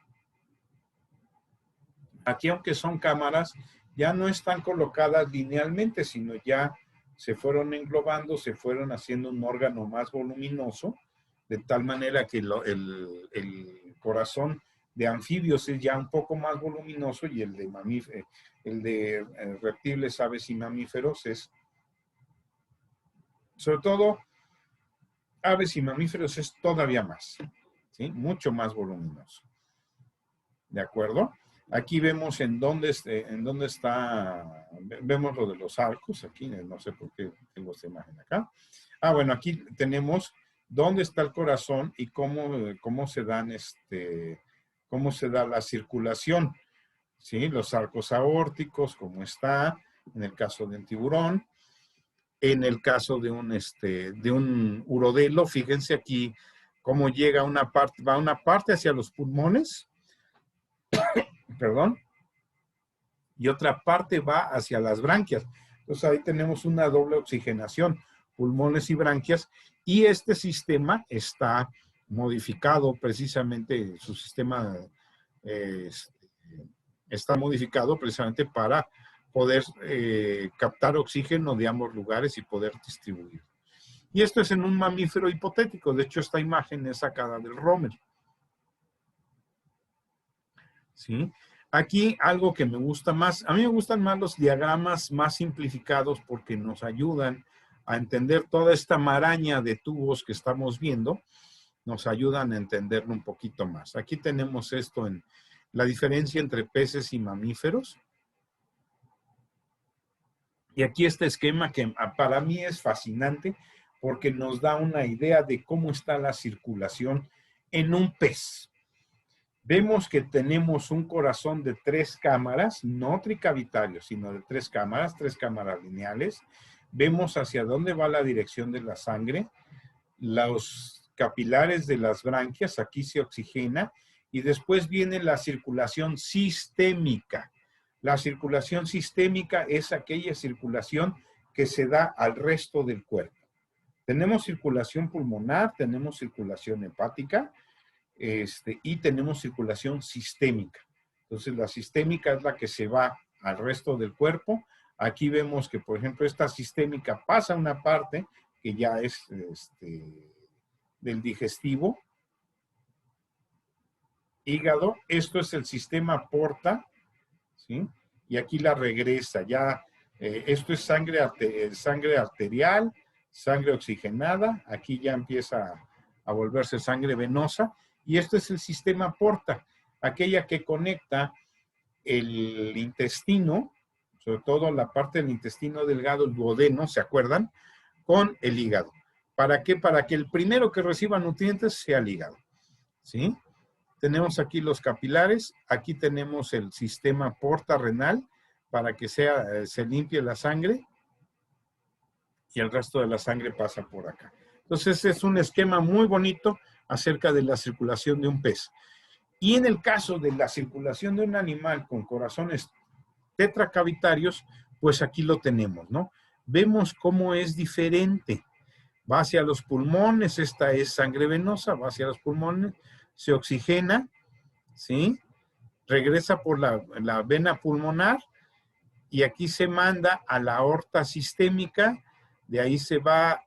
Aquí, aunque son cámaras, ya no están colocadas linealmente, sino ya se fueron englobando, se fueron haciendo un órgano más voluminoso, de tal manera que el corazón de anfibios es ya un poco más voluminoso y el de reptiles, aves y mamíferos es, sobre todo, aves y mamíferos es todavía más, ¿sí? Mucho más voluminoso. ¿De acuerdo? Aquí vemos en dónde está, vemos lo de los arcos, aquí, no sé por qué tengo esta imagen acá. Bueno, aquí tenemos dónde está el corazón y cómo se da la circulación, ¿sí? Los arcos aórticos, cómo está, en el caso de un tiburón, en el caso de un urodelo, fíjense aquí cómo llega va una parte hacia los pulmones, perdón, y otra parte va hacia las branquias. Entonces ahí tenemos una doble oxigenación, pulmones y branquias, y este sistema está modificado precisamente, su sistema está modificado precisamente para poder captar oxígeno de ambos lugares y poder distribuir. Y esto es en un mamífero hipotético. De hecho, esta imagen es sacada del Romer. ¿Sí? Aquí algo que me gusta más, a mí me gustan más los diagramas más simplificados porque nos ayudan a entender toda esta maraña de tubos que estamos viendo, nos ayudan a entenderlo un poquito más. Aquí tenemos esto en la diferencia entre peces y mamíferos, Y aquí este esquema que para mí es fascinante porque nos da una idea de cómo está la circulación en un pez. Vemos que tenemos un corazón de 3 cámaras, no tricavitario, sino de 3 cámaras lineales. Vemos hacia dónde va la dirección de la sangre. Los capilares de las branquias, aquí se oxigena. Y después viene la circulación sistémica. La circulación sistémica es aquella circulación que se da al resto del cuerpo. Tenemos circulación pulmonar, tenemos circulación hepática, y tenemos circulación sistémica. Entonces, la sistémica es la que se va al resto del cuerpo. Aquí vemos que, por ejemplo, esta sistémica pasa una parte que ya es del digestivo, hígado. Esto es el sistema porta, ¿sí? Y aquí la regresa. Ya, esto es sangre arterial, sangre oxigenada. Aquí ya empieza a volverse sangre venosa. Y esto es el sistema porta, aquella que conecta el intestino, sobre todo la parte del intestino delgado, el duodeno, ¿se acuerdan? Con el hígado. ¿Para qué? Para que el primero que reciba nutrientes sea el hígado, ¿sí? Tenemos aquí los capilares, aquí tenemos el sistema porta renal, para que se limpie la sangre, y el resto de la sangre pasa por acá. Entonces es un esquema muy bonito acerca de la circulación de un pez. Y en el caso de la circulación de un animal con corazones tetracavitarios, pues aquí lo tenemos, ¿no? Vemos cómo es diferente. Va hacia los pulmones, esta es sangre venosa, va hacia los pulmones, se oxigena, ¿sí? Regresa por la vena pulmonar y aquí se manda a la aorta sistémica, de ahí se va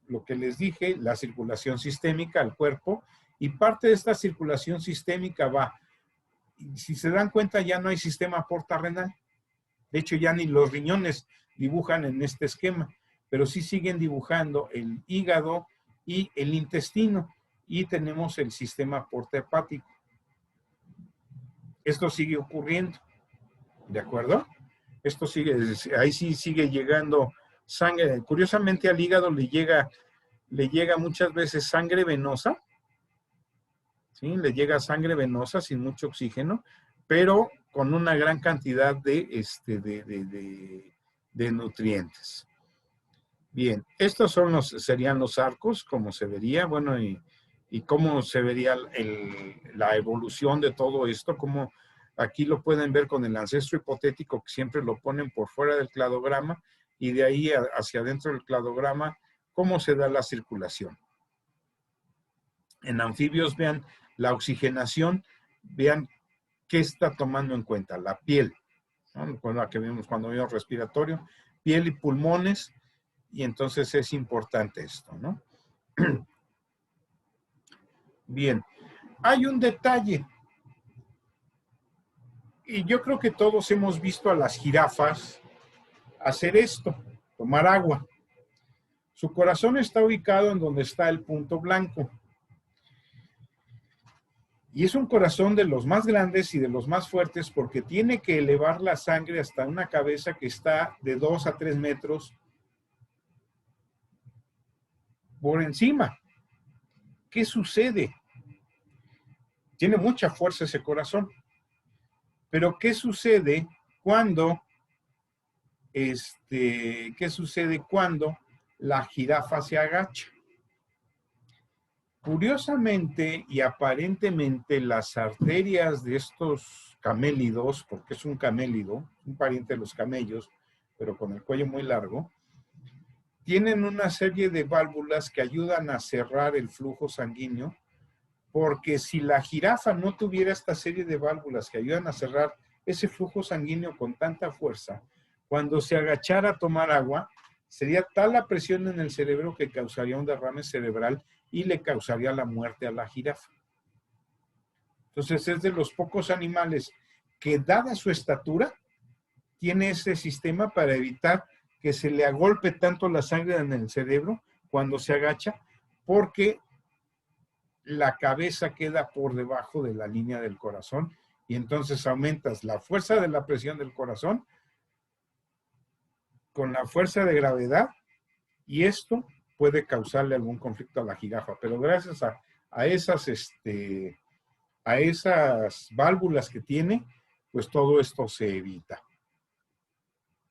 lo que les dije, la circulación sistémica al cuerpo, y parte de esta circulación sistémica va, si se dan cuenta, ya no hay sistema porta renal. De hecho, ya ni los riñones dibujan en este esquema, pero sí siguen dibujando el hígado y el intestino, y tenemos el sistema porta hepático. Esto sigue ocurriendo, ¿de acuerdo? Esto sigue, ahí sí sigue llegando sangre. Curiosamente al hígado le llega muchas veces sangre venosa, ¿sí? Le llega sangre venosa sin mucho oxígeno, pero con una gran cantidad de nutrientes. Bien, estos serían los arcos, como se vería, bueno, y cómo se vería la evolución de todo esto, como aquí lo pueden ver con el ancestro hipotético, que siempre lo ponen por fuera del cladograma, y de ahí hacia adentro del cladograma, cómo se da la circulación. En anfibios, vean la oxigenación, vean qué está tomando en cuenta, la piel, ¿no? Cuando vimos respiratorio, piel y pulmones, y entonces es importante esto, ¿no? Bien, hay un detalle, y yo creo que todos hemos visto a las jirafas hacer esto, tomar agua. Su corazón está ubicado en donde está el punto blanco. Y es un corazón de los más grandes y de los más fuertes porque tiene que elevar la sangre hasta una cabeza que está de 2 a 3 metros por encima. ¿Qué sucede? Tiene mucha fuerza ese corazón. Pero ¿qué sucede cuando la jirafa se agacha? Curiosamente y aparentemente las arterias de estos camélidos, porque es un camélido, un pariente de los camellos, pero con el cuello muy largo, tienen una serie de válvulas que ayudan a cerrar el flujo sanguíneo, porque si la jirafa no tuviera esta serie de válvulas que ayudan a cerrar ese flujo sanguíneo con tanta fuerza, cuando se agachara a tomar agua, sería tal la presión en el cerebro que causaría un derrame cerebral y le causaría la muerte a la jirafa. Entonces es de los pocos animales que, dada su estatura, tiene ese sistema para evitar que se le agolpe tanto la sangre en el cerebro cuando se agacha, porque la cabeza queda por debajo de la línea del corazón y entonces aumentas la fuerza de la presión del corazón con la fuerza de gravedad y esto puede causarle algún conflicto a la jirafa, pero gracias a esas válvulas que tiene, pues todo esto se evita.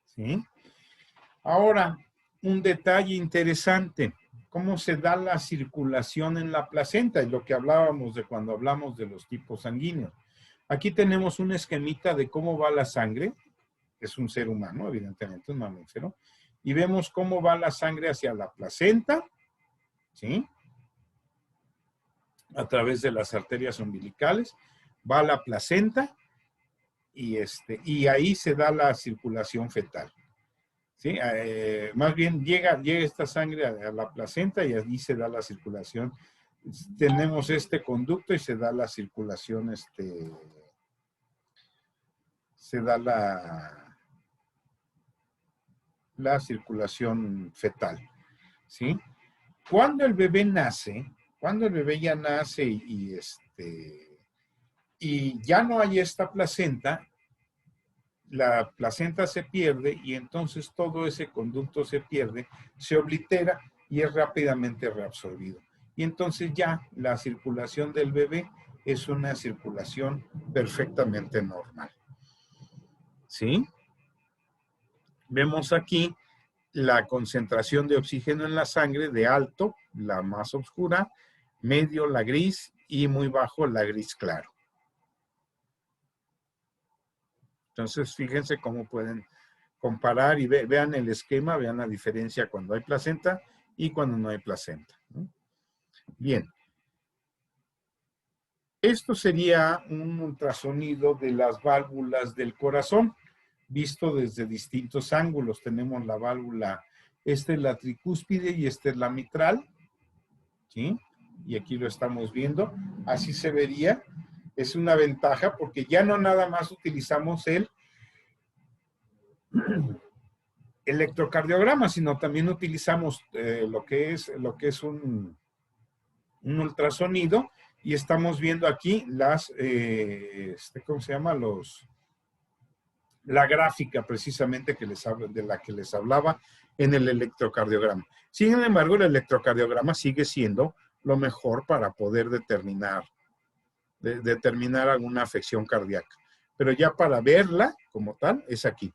¿Sí? Ahora, un detalle interesante, cómo se da la circulación en la placenta, es lo que hablábamos de cuando hablamos de los tipos sanguíneos. Aquí tenemos un esquemita de cómo va la sangre, es un ser humano, evidentemente, un mamífero, y vemos cómo va la sangre hacia la placenta, ¿sí? A través de las arterias umbilicales, va a la placenta y ahí se da la circulación fetal. ¿Sí? Más bien llega esta sangre a la placenta y allí se da la circulación. Tenemos este conducto y se da la circulación, se da la circulación fetal. ¿Sí? Cuando el bebé nace, cuando el bebé ya nace y ya no hay esta placenta, la placenta se pierde y entonces todo ese conducto se pierde, se oblitera y es rápidamente reabsorbido. Y entonces ya la circulación del bebé es una circulación perfectamente normal. ¿Sí? Vemos aquí la concentración de oxígeno en la sangre de alto, la más oscura, medio, la gris y muy bajo, la gris claro. Entonces, fíjense cómo pueden comparar y vean el esquema, vean la diferencia cuando hay placenta y cuando no hay placenta, ¿no? Bien. Esto sería un ultrasonido de las válvulas del corazón, visto desde distintos ángulos. Tenemos la válvula, esta es la tricúspide y esta es la mitral, ¿sí? Y aquí lo estamos viendo. Así se vería. Es una ventaja porque ya no nada más utilizamos el electrocardiograma, sino también utilizamos lo que es un ultrasonido y estamos viendo aquí ¿cómo se llama? La gráfica precisamente de la que les hablaba en el electrocardiograma. Sin embargo, el electrocardiograma sigue siendo lo mejor para poder determinar alguna afección cardíaca. Pero ya para verla como tal, es aquí.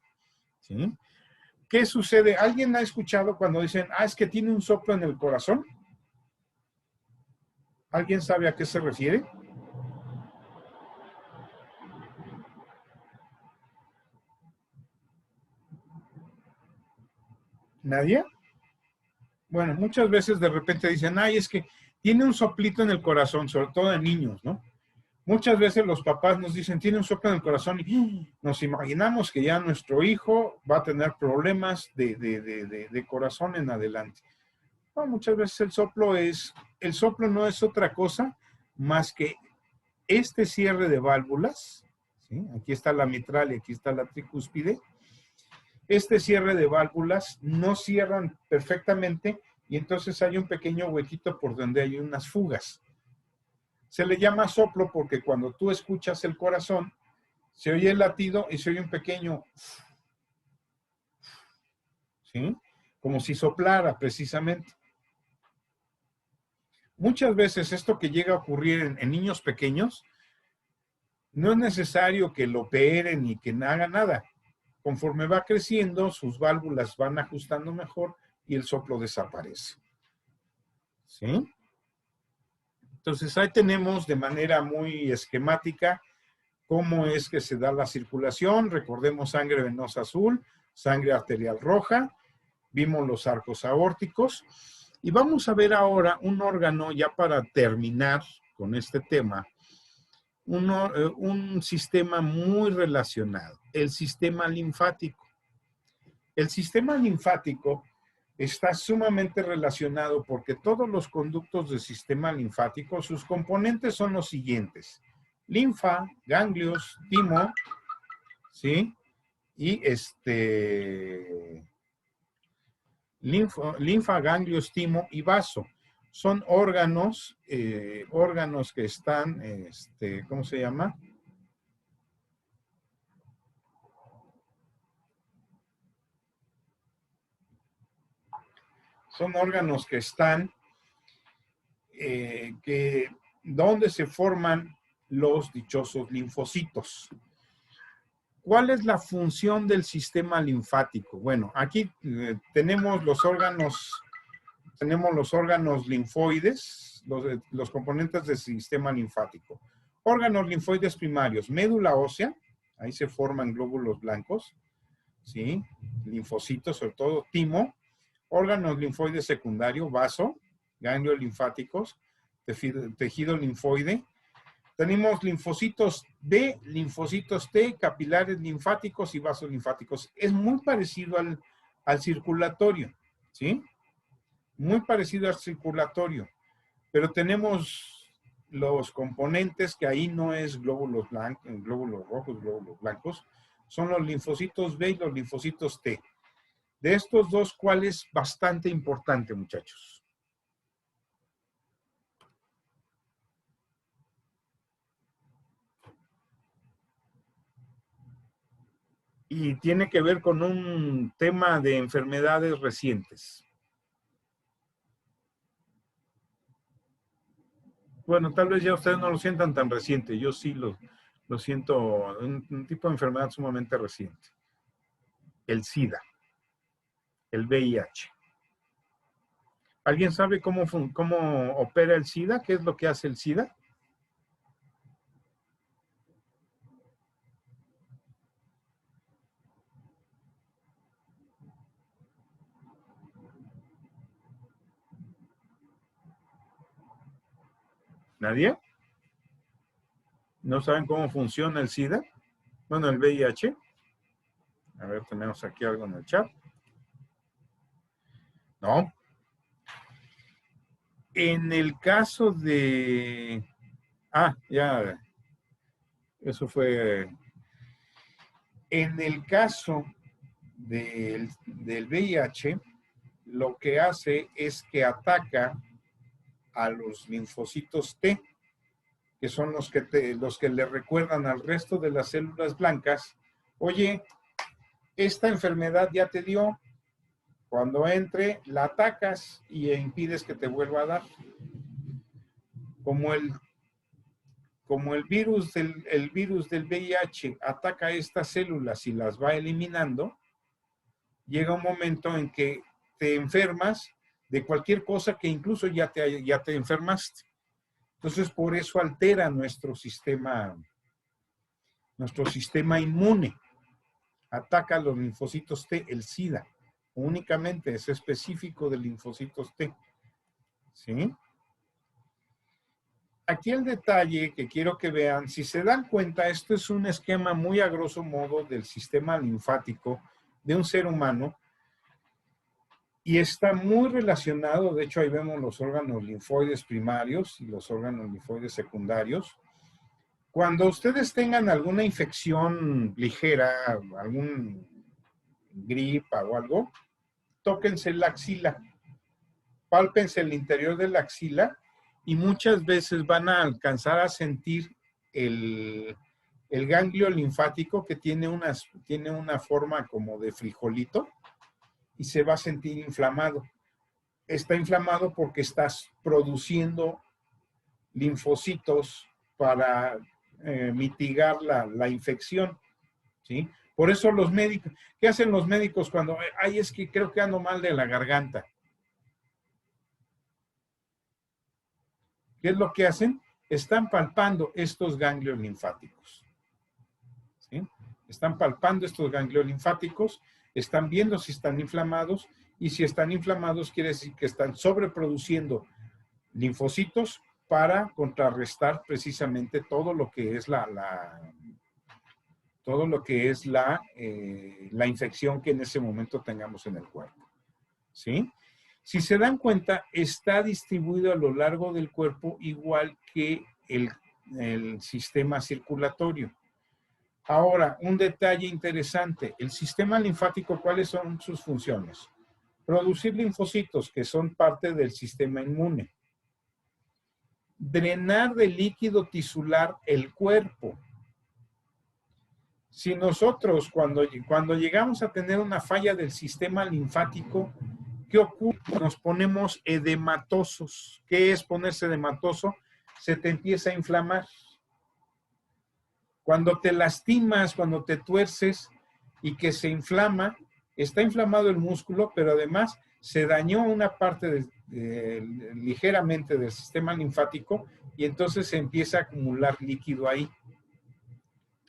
¿Sí? ¿Qué sucede? ¿Alguien ha escuchado cuando dicen, es que tiene un soplo en el corazón? ¿Alguien sabe a qué se refiere? ¿Nadie? Bueno, muchas veces de repente dicen, es que tiene un soplito en el corazón, sobre todo de niños, ¿no? Muchas veces los papás nos dicen, tiene un soplo en el corazón y nos imaginamos que ya nuestro hijo va a tener problemas de corazón en adelante. No, muchas veces el soplo no es otra cosa más que este cierre de válvulas, ¿sí? Aquí está la mitral y aquí está la tricúspide. Este cierre de válvulas no cierran perfectamente y entonces hay un pequeño huequito por donde hay unas fugas. Se le llama soplo porque cuando tú escuchas el corazón, se oye el latido y se oye un pequeño, ¿sí? Como si soplara precisamente. Muchas veces esto que llega a ocurrir en niños pequeños, no es necesario que lo operen ni que haga nada. Conforme va creciendo, sus válvulas van ajustando mejor y el soplo desaparece. ¿Sí? Entonces ahí tenemos de manera muy esquemática cómo es que se da la circulación. Recordemos sangre venosa azul, sangre arterial roja, vimos los arcos aórticos y vamos a ver ahora un órgano ya para terminar con este tema, un sistema muy relacionado, el sistema linfático. El sistema linfático está sumamente relacionado porque todos los conductos del sistema linfático, sus componentes son los siguientes: linfa, ganglios, timo, ¿sí? Y linfa, ganglios, timo y vaso. Son órganos que están, ¿cómo se llama? Son órganos que están, donde se forman los dichosos linfocitos. ¿Cuál es la función del sistema linfático? Bueno, aquí tenemos los órganos linfoides, los componentes del sistema linfático. Órganos linfoides primarios, médula ósea, ahí se forman glóbulos blancos, ¿sí? Linfocitos, sobre todo timo. Órganos linfoides secundario, vaso, ganglios linfáticos, tejido linfoide. Tenemos linfocitos B, linfocitos T, capilares linfáticos y vasos linfáticos. Es muy parecido al circulatorio, ¿sí? Muy parecido al circulatorio, pero tenemos los componentes que ahí no es glóbulos blancos, glóbulos rojos, glóbulos blancos, son los linfocitos B y los linfocitos T. De estos dos, ¿cuál es bastante importante, muchachos? Y tiene que ver con un tema de enfermedades recientes. Bueno, tal vez ya ustedes no lo sientan tan reciente, yo sí lo siento, un tipo de enfermedad sumamente reciente. El SIDA, el VIH. ¿Alguien sabe cómo opera el SIDA? ¿Qué es lo que hace el SIDA? ¿Nadie? ¿No saben cómo funciona el SIDA? Bueno, el VIH. A ver, tenemos aquí algo en el chat. No. En el caso de... Ah, ya. Eso fue... En el caso del VIH, lo que hace es que ataca a los linfocitos T, que son los que le recuerdan al resto de las células blancas, oye, esta enfermedad ya te dio, cuando entre la atacas y impides que te vuelva a dar. Como el virus del VIH ataca a estas células y las va eliminando, llega un momento en que te enfermas de cualquier cosa que incluso ya te enfermaste. Entonces, por eso altera nuestro sistema inmune. Ataca a los linfocitos T, el SIDA. Únicamente es específico de linfocitos T. ¿Sí? Aquí el detalle que quiero que vean, si se dan cuenta, esto es un esquema muy a grosso modo del sistema linfático de un ser humano y está muy relacionado, de hecho ahí vemos los órganos linfoides primarios y los órganos linfoides secundarios. Cuando ustedes tengan alguna infección ligera, algún gripa o algo, tóquense la axila, pálpense el interior de la axila y muchas veces van a alcanzar a sentir el ganglio linfático que tiene una forma como de frijolito y se va a sentir inflamado. Está inflamado porque estás produciendo linfocitos para mitigar la infección, ¿sí? Por eso los médicos, ¿qué hacen los médicos cuando, ay, es que creo que ando mal de la garganta? ¿Qué es lo que hacen? Están palpando estos ganglios linfáticos, ¿sí? Están palpando estos ganglios linfáticos, están viendo si están inflamados y si están inflamados quiere decir que están sobreproduciendo linfocitos para contrarrestar precisamente todo lo que es la infección que en ese momento tengamos en el cuerpo, ¿sí? Si se dan cuenta, está distribuido a lo largo del cuerpo igual que el sistema circulatorio. Ahora, un detalle interesante, el sistema linfático, ¿cuáles son sus funciones? Producir linfocitos, que son parte del sistema inmune. Drenar de líquido tisular el cuerpo. Si nosotros, cuando llegamos a tener una falla del sistema linfático, ¿qué ocurre? Nos ponemos edematosos. ¿Qué es ponerse edematoso? Se te empieza a inflamar. Cuando te lastimas, cuando te tuerces y que se inflama, está inflamado el músculo, pero además se dañó una parte ligeramente del sistema linfático y entonces se empieza a acumular líquido ahí.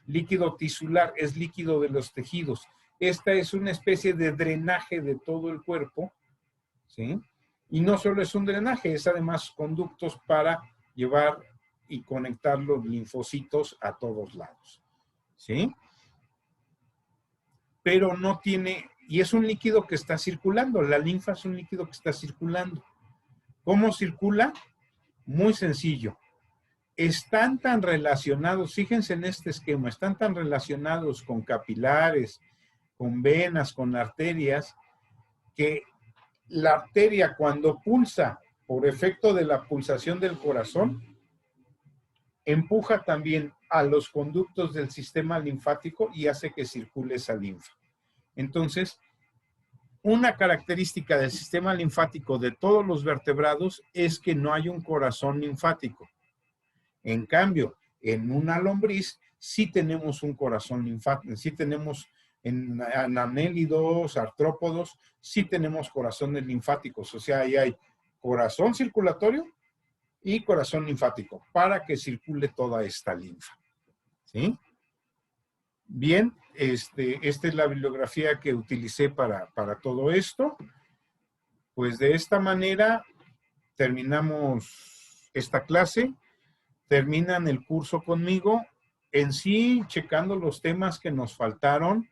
Líquido tisular es líquido de los tejidos. Esta es una especie de drenaje de todo el cuerpo, ¿sí? Y no solo es un drenaje, es además conductos para llevar y conectar los linfocitos a todos lados, ¿sí? Pero no tiene, y es un líquido que está circulando, la linfa es un líquido que está circulando. ¿Cómo circula? Muy sencillo. Están tan relacionados, fíjense en este esquema, están tan relacionados con capilares, con venas, con arterias, que la arteria cuando pulsa por efecto de la pulsación del corazón, empuja también a los conductos del sistema linfático y hace que circule esa linfa. Entonces, una característica del sistema linfático de todos los vertebrados es que no hay un corazón linfático. En cambio, en una lombriz sí tenemos un corazón linfático, sí tenemos en anélidos, artrópodos, sí tenemos corazones linfáticos. O sea, ahí hay corazón circulatorio y corazón linfático para que circule toda esta linfa. ¿Sí? Bien, esta es la bibliografía que utilicé para todo esto. Pues de esta manera terminamos esta clase. Terminan el curso conmigo. En sí, checando los temas que nos faltaron,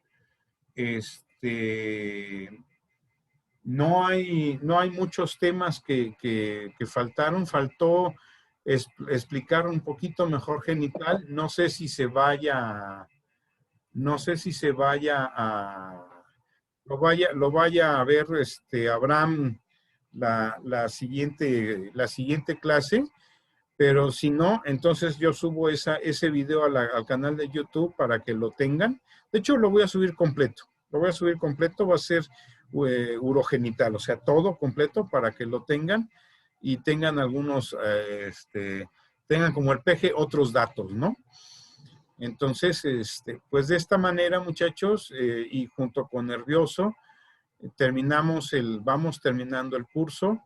no hay muchos temas que faltaron. Faltó explicar un poquito mejor genital. No sé si se vaya a lo vaya a ver Abraham la siguiente clase, pero si no, entonces yo subo ese video al canal de YouTube para que lo tengan. De hecho, lo voy a subir completo. Va a ser urogenital, o sea, todo completo para que lo tengan y tengan algunos, tengan como el peje otros datos, ¿no? Entonces, pues de esta manera, muchachos, y junto con Nervioso, vamos terminando el curso.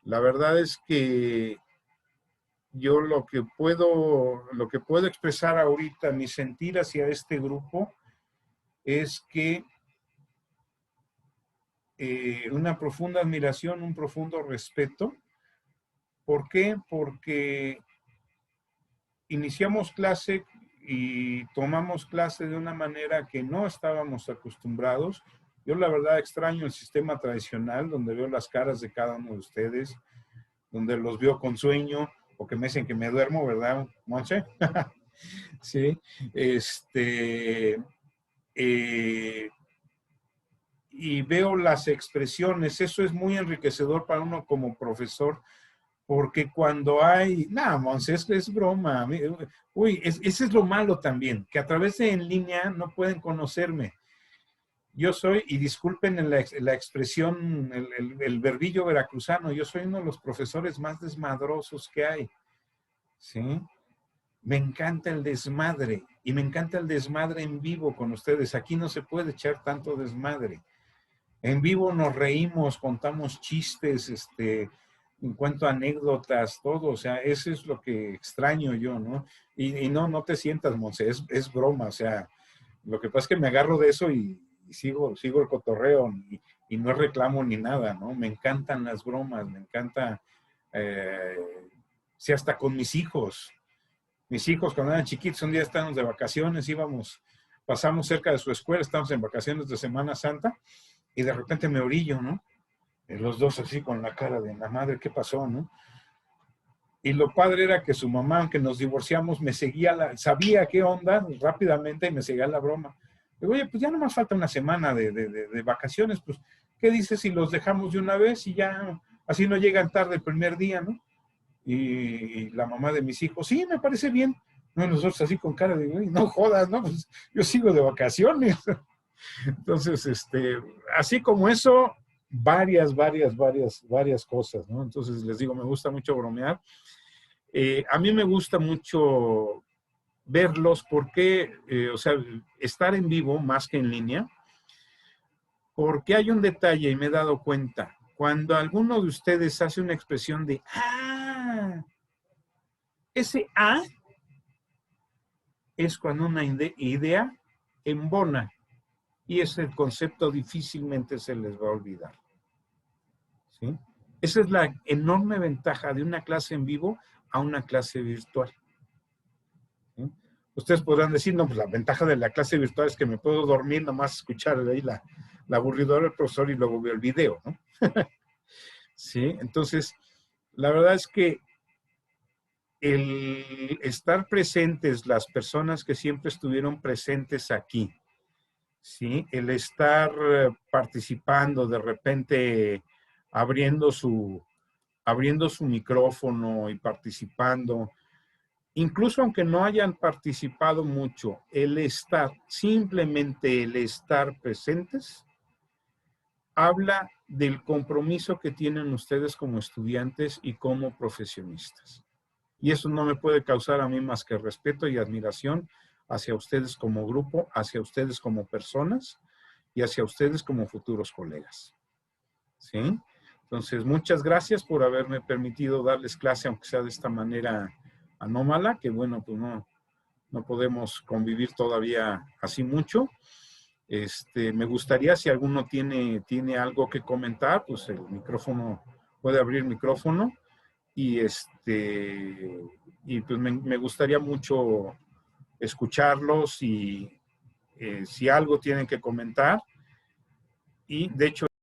La verdad es que yo lo que puedo expresar ahorita, mi sentir hacia este grupo, es que una profunda admiración, un profundo respeto. ¿Por qué? Porque iniciamos clase y tomamos clase de una manera que no estábamos acostumbrados. Yo la verdad extraño el sistema tradicional donde veo las caras de cada uno de ustedes, donde los veo con sueño o que me dicen que me duermo, ¿verdad, Monse? Sí. Y veo las expresiones. Eso es muy enriquecedor para uno como profesor, porque cuando hay... No, Monse, es broma. Uy, ese es lo malo también, que a través de en línea no pueden conocerme. Yo soy, y disculpen la expresión, el verbillo veracruzano, yo soy uno de los profesores más desmadrosos que hay. ¿Sí? Me encanta el desmadre, y me encanta el desmadre en vivo con ustedes. Aquí no se puede echar tanto desmadre. En vivo nos reímos, contamos chistes, cuento anécdotas, todo. O sea, eso es lo que extraño yo, ¿no? Y no te sientas, Monse, es broma. O sea, lo que pasa es que me agarro de eso y sigo el cotorreo y no reclamo ni nada, ¿no? Me encantan las bromas, me encanta, sí, hasta con mis hijos. Mis hijos cuando eran chiquitos, un día estábamos de vacaciones, pasamos cerca de su escuela, estábamos en vacaciones de Semana Santa y de repente me orillo, ¿no? Los dos así con la cara de la madre, ¿qué pasó, no? Y lo padre era que su mamá, aunque nos divorciamos, me seguía, sabía qué onda rápidamente y me seguía la broma. Digo, oye, pues ya nomás falta una semana de vacaciones, pues, ¿qué dices si los dejamos de una vez y ya así no llegan tarde el primer día, ¿no? Y la mamá de mis hijos, sí, me parece bien. No, nosotros así con cara de, no jodas, ¿no? Pues yo sigo de vacaciones. Entonces, así como eso, varias cosas, ¿no? Entonces les digo, me gusta mucho bromear. A mí me gusta mucho verlos porque, o sea, estar en vivo más que en línea, porque hay un detalle y me he dado cuenta. Cuando alguno de ustedes hace una expresión de ¡ah! Ese ¡ah! Es cuando una idea embona y ese concepto difícilmente se les va a olvidar. ¿Sí? Esa es la enorme ventaja de una clase en vivo a una clase virtual. ¿Sí? Ustedes podrán decir, no, pues la ventaja de la clase virtual es que me puedo dormir, nomás escuchar ahí la aburridora del profesor y luego veo el video, ¿no? Sí, entonces, la verdad es que el estar presentes, las personas que siempre estuvieron presentes aquí, ¿sí? El estar participando, de repente abriendo su micrófono y participando, incluso aunque no hayan participado mucho, simplemente el estar presentes, habla del compromiso que tienen ustedes como estudiantes y como profesionistas. Y eso no me puede causar a mí más que respeto y admiración hacia ustedes como grupo, hacia ustedes como personas y hacia ustedes como futuros colegas. ¿Sí? Entonces, muchas gracias por haberme permitido darles clase, aunque sea de esta manera anómala, que bueno, pues no podemos convivir todavía así mucho. Me gustaría, si alguno tiene algo que comentar, pues el micrófono, puede abrir el micrófono. Y pues me gustaría mucho escucharlos y si algo tienen que comentar. Y de hecho,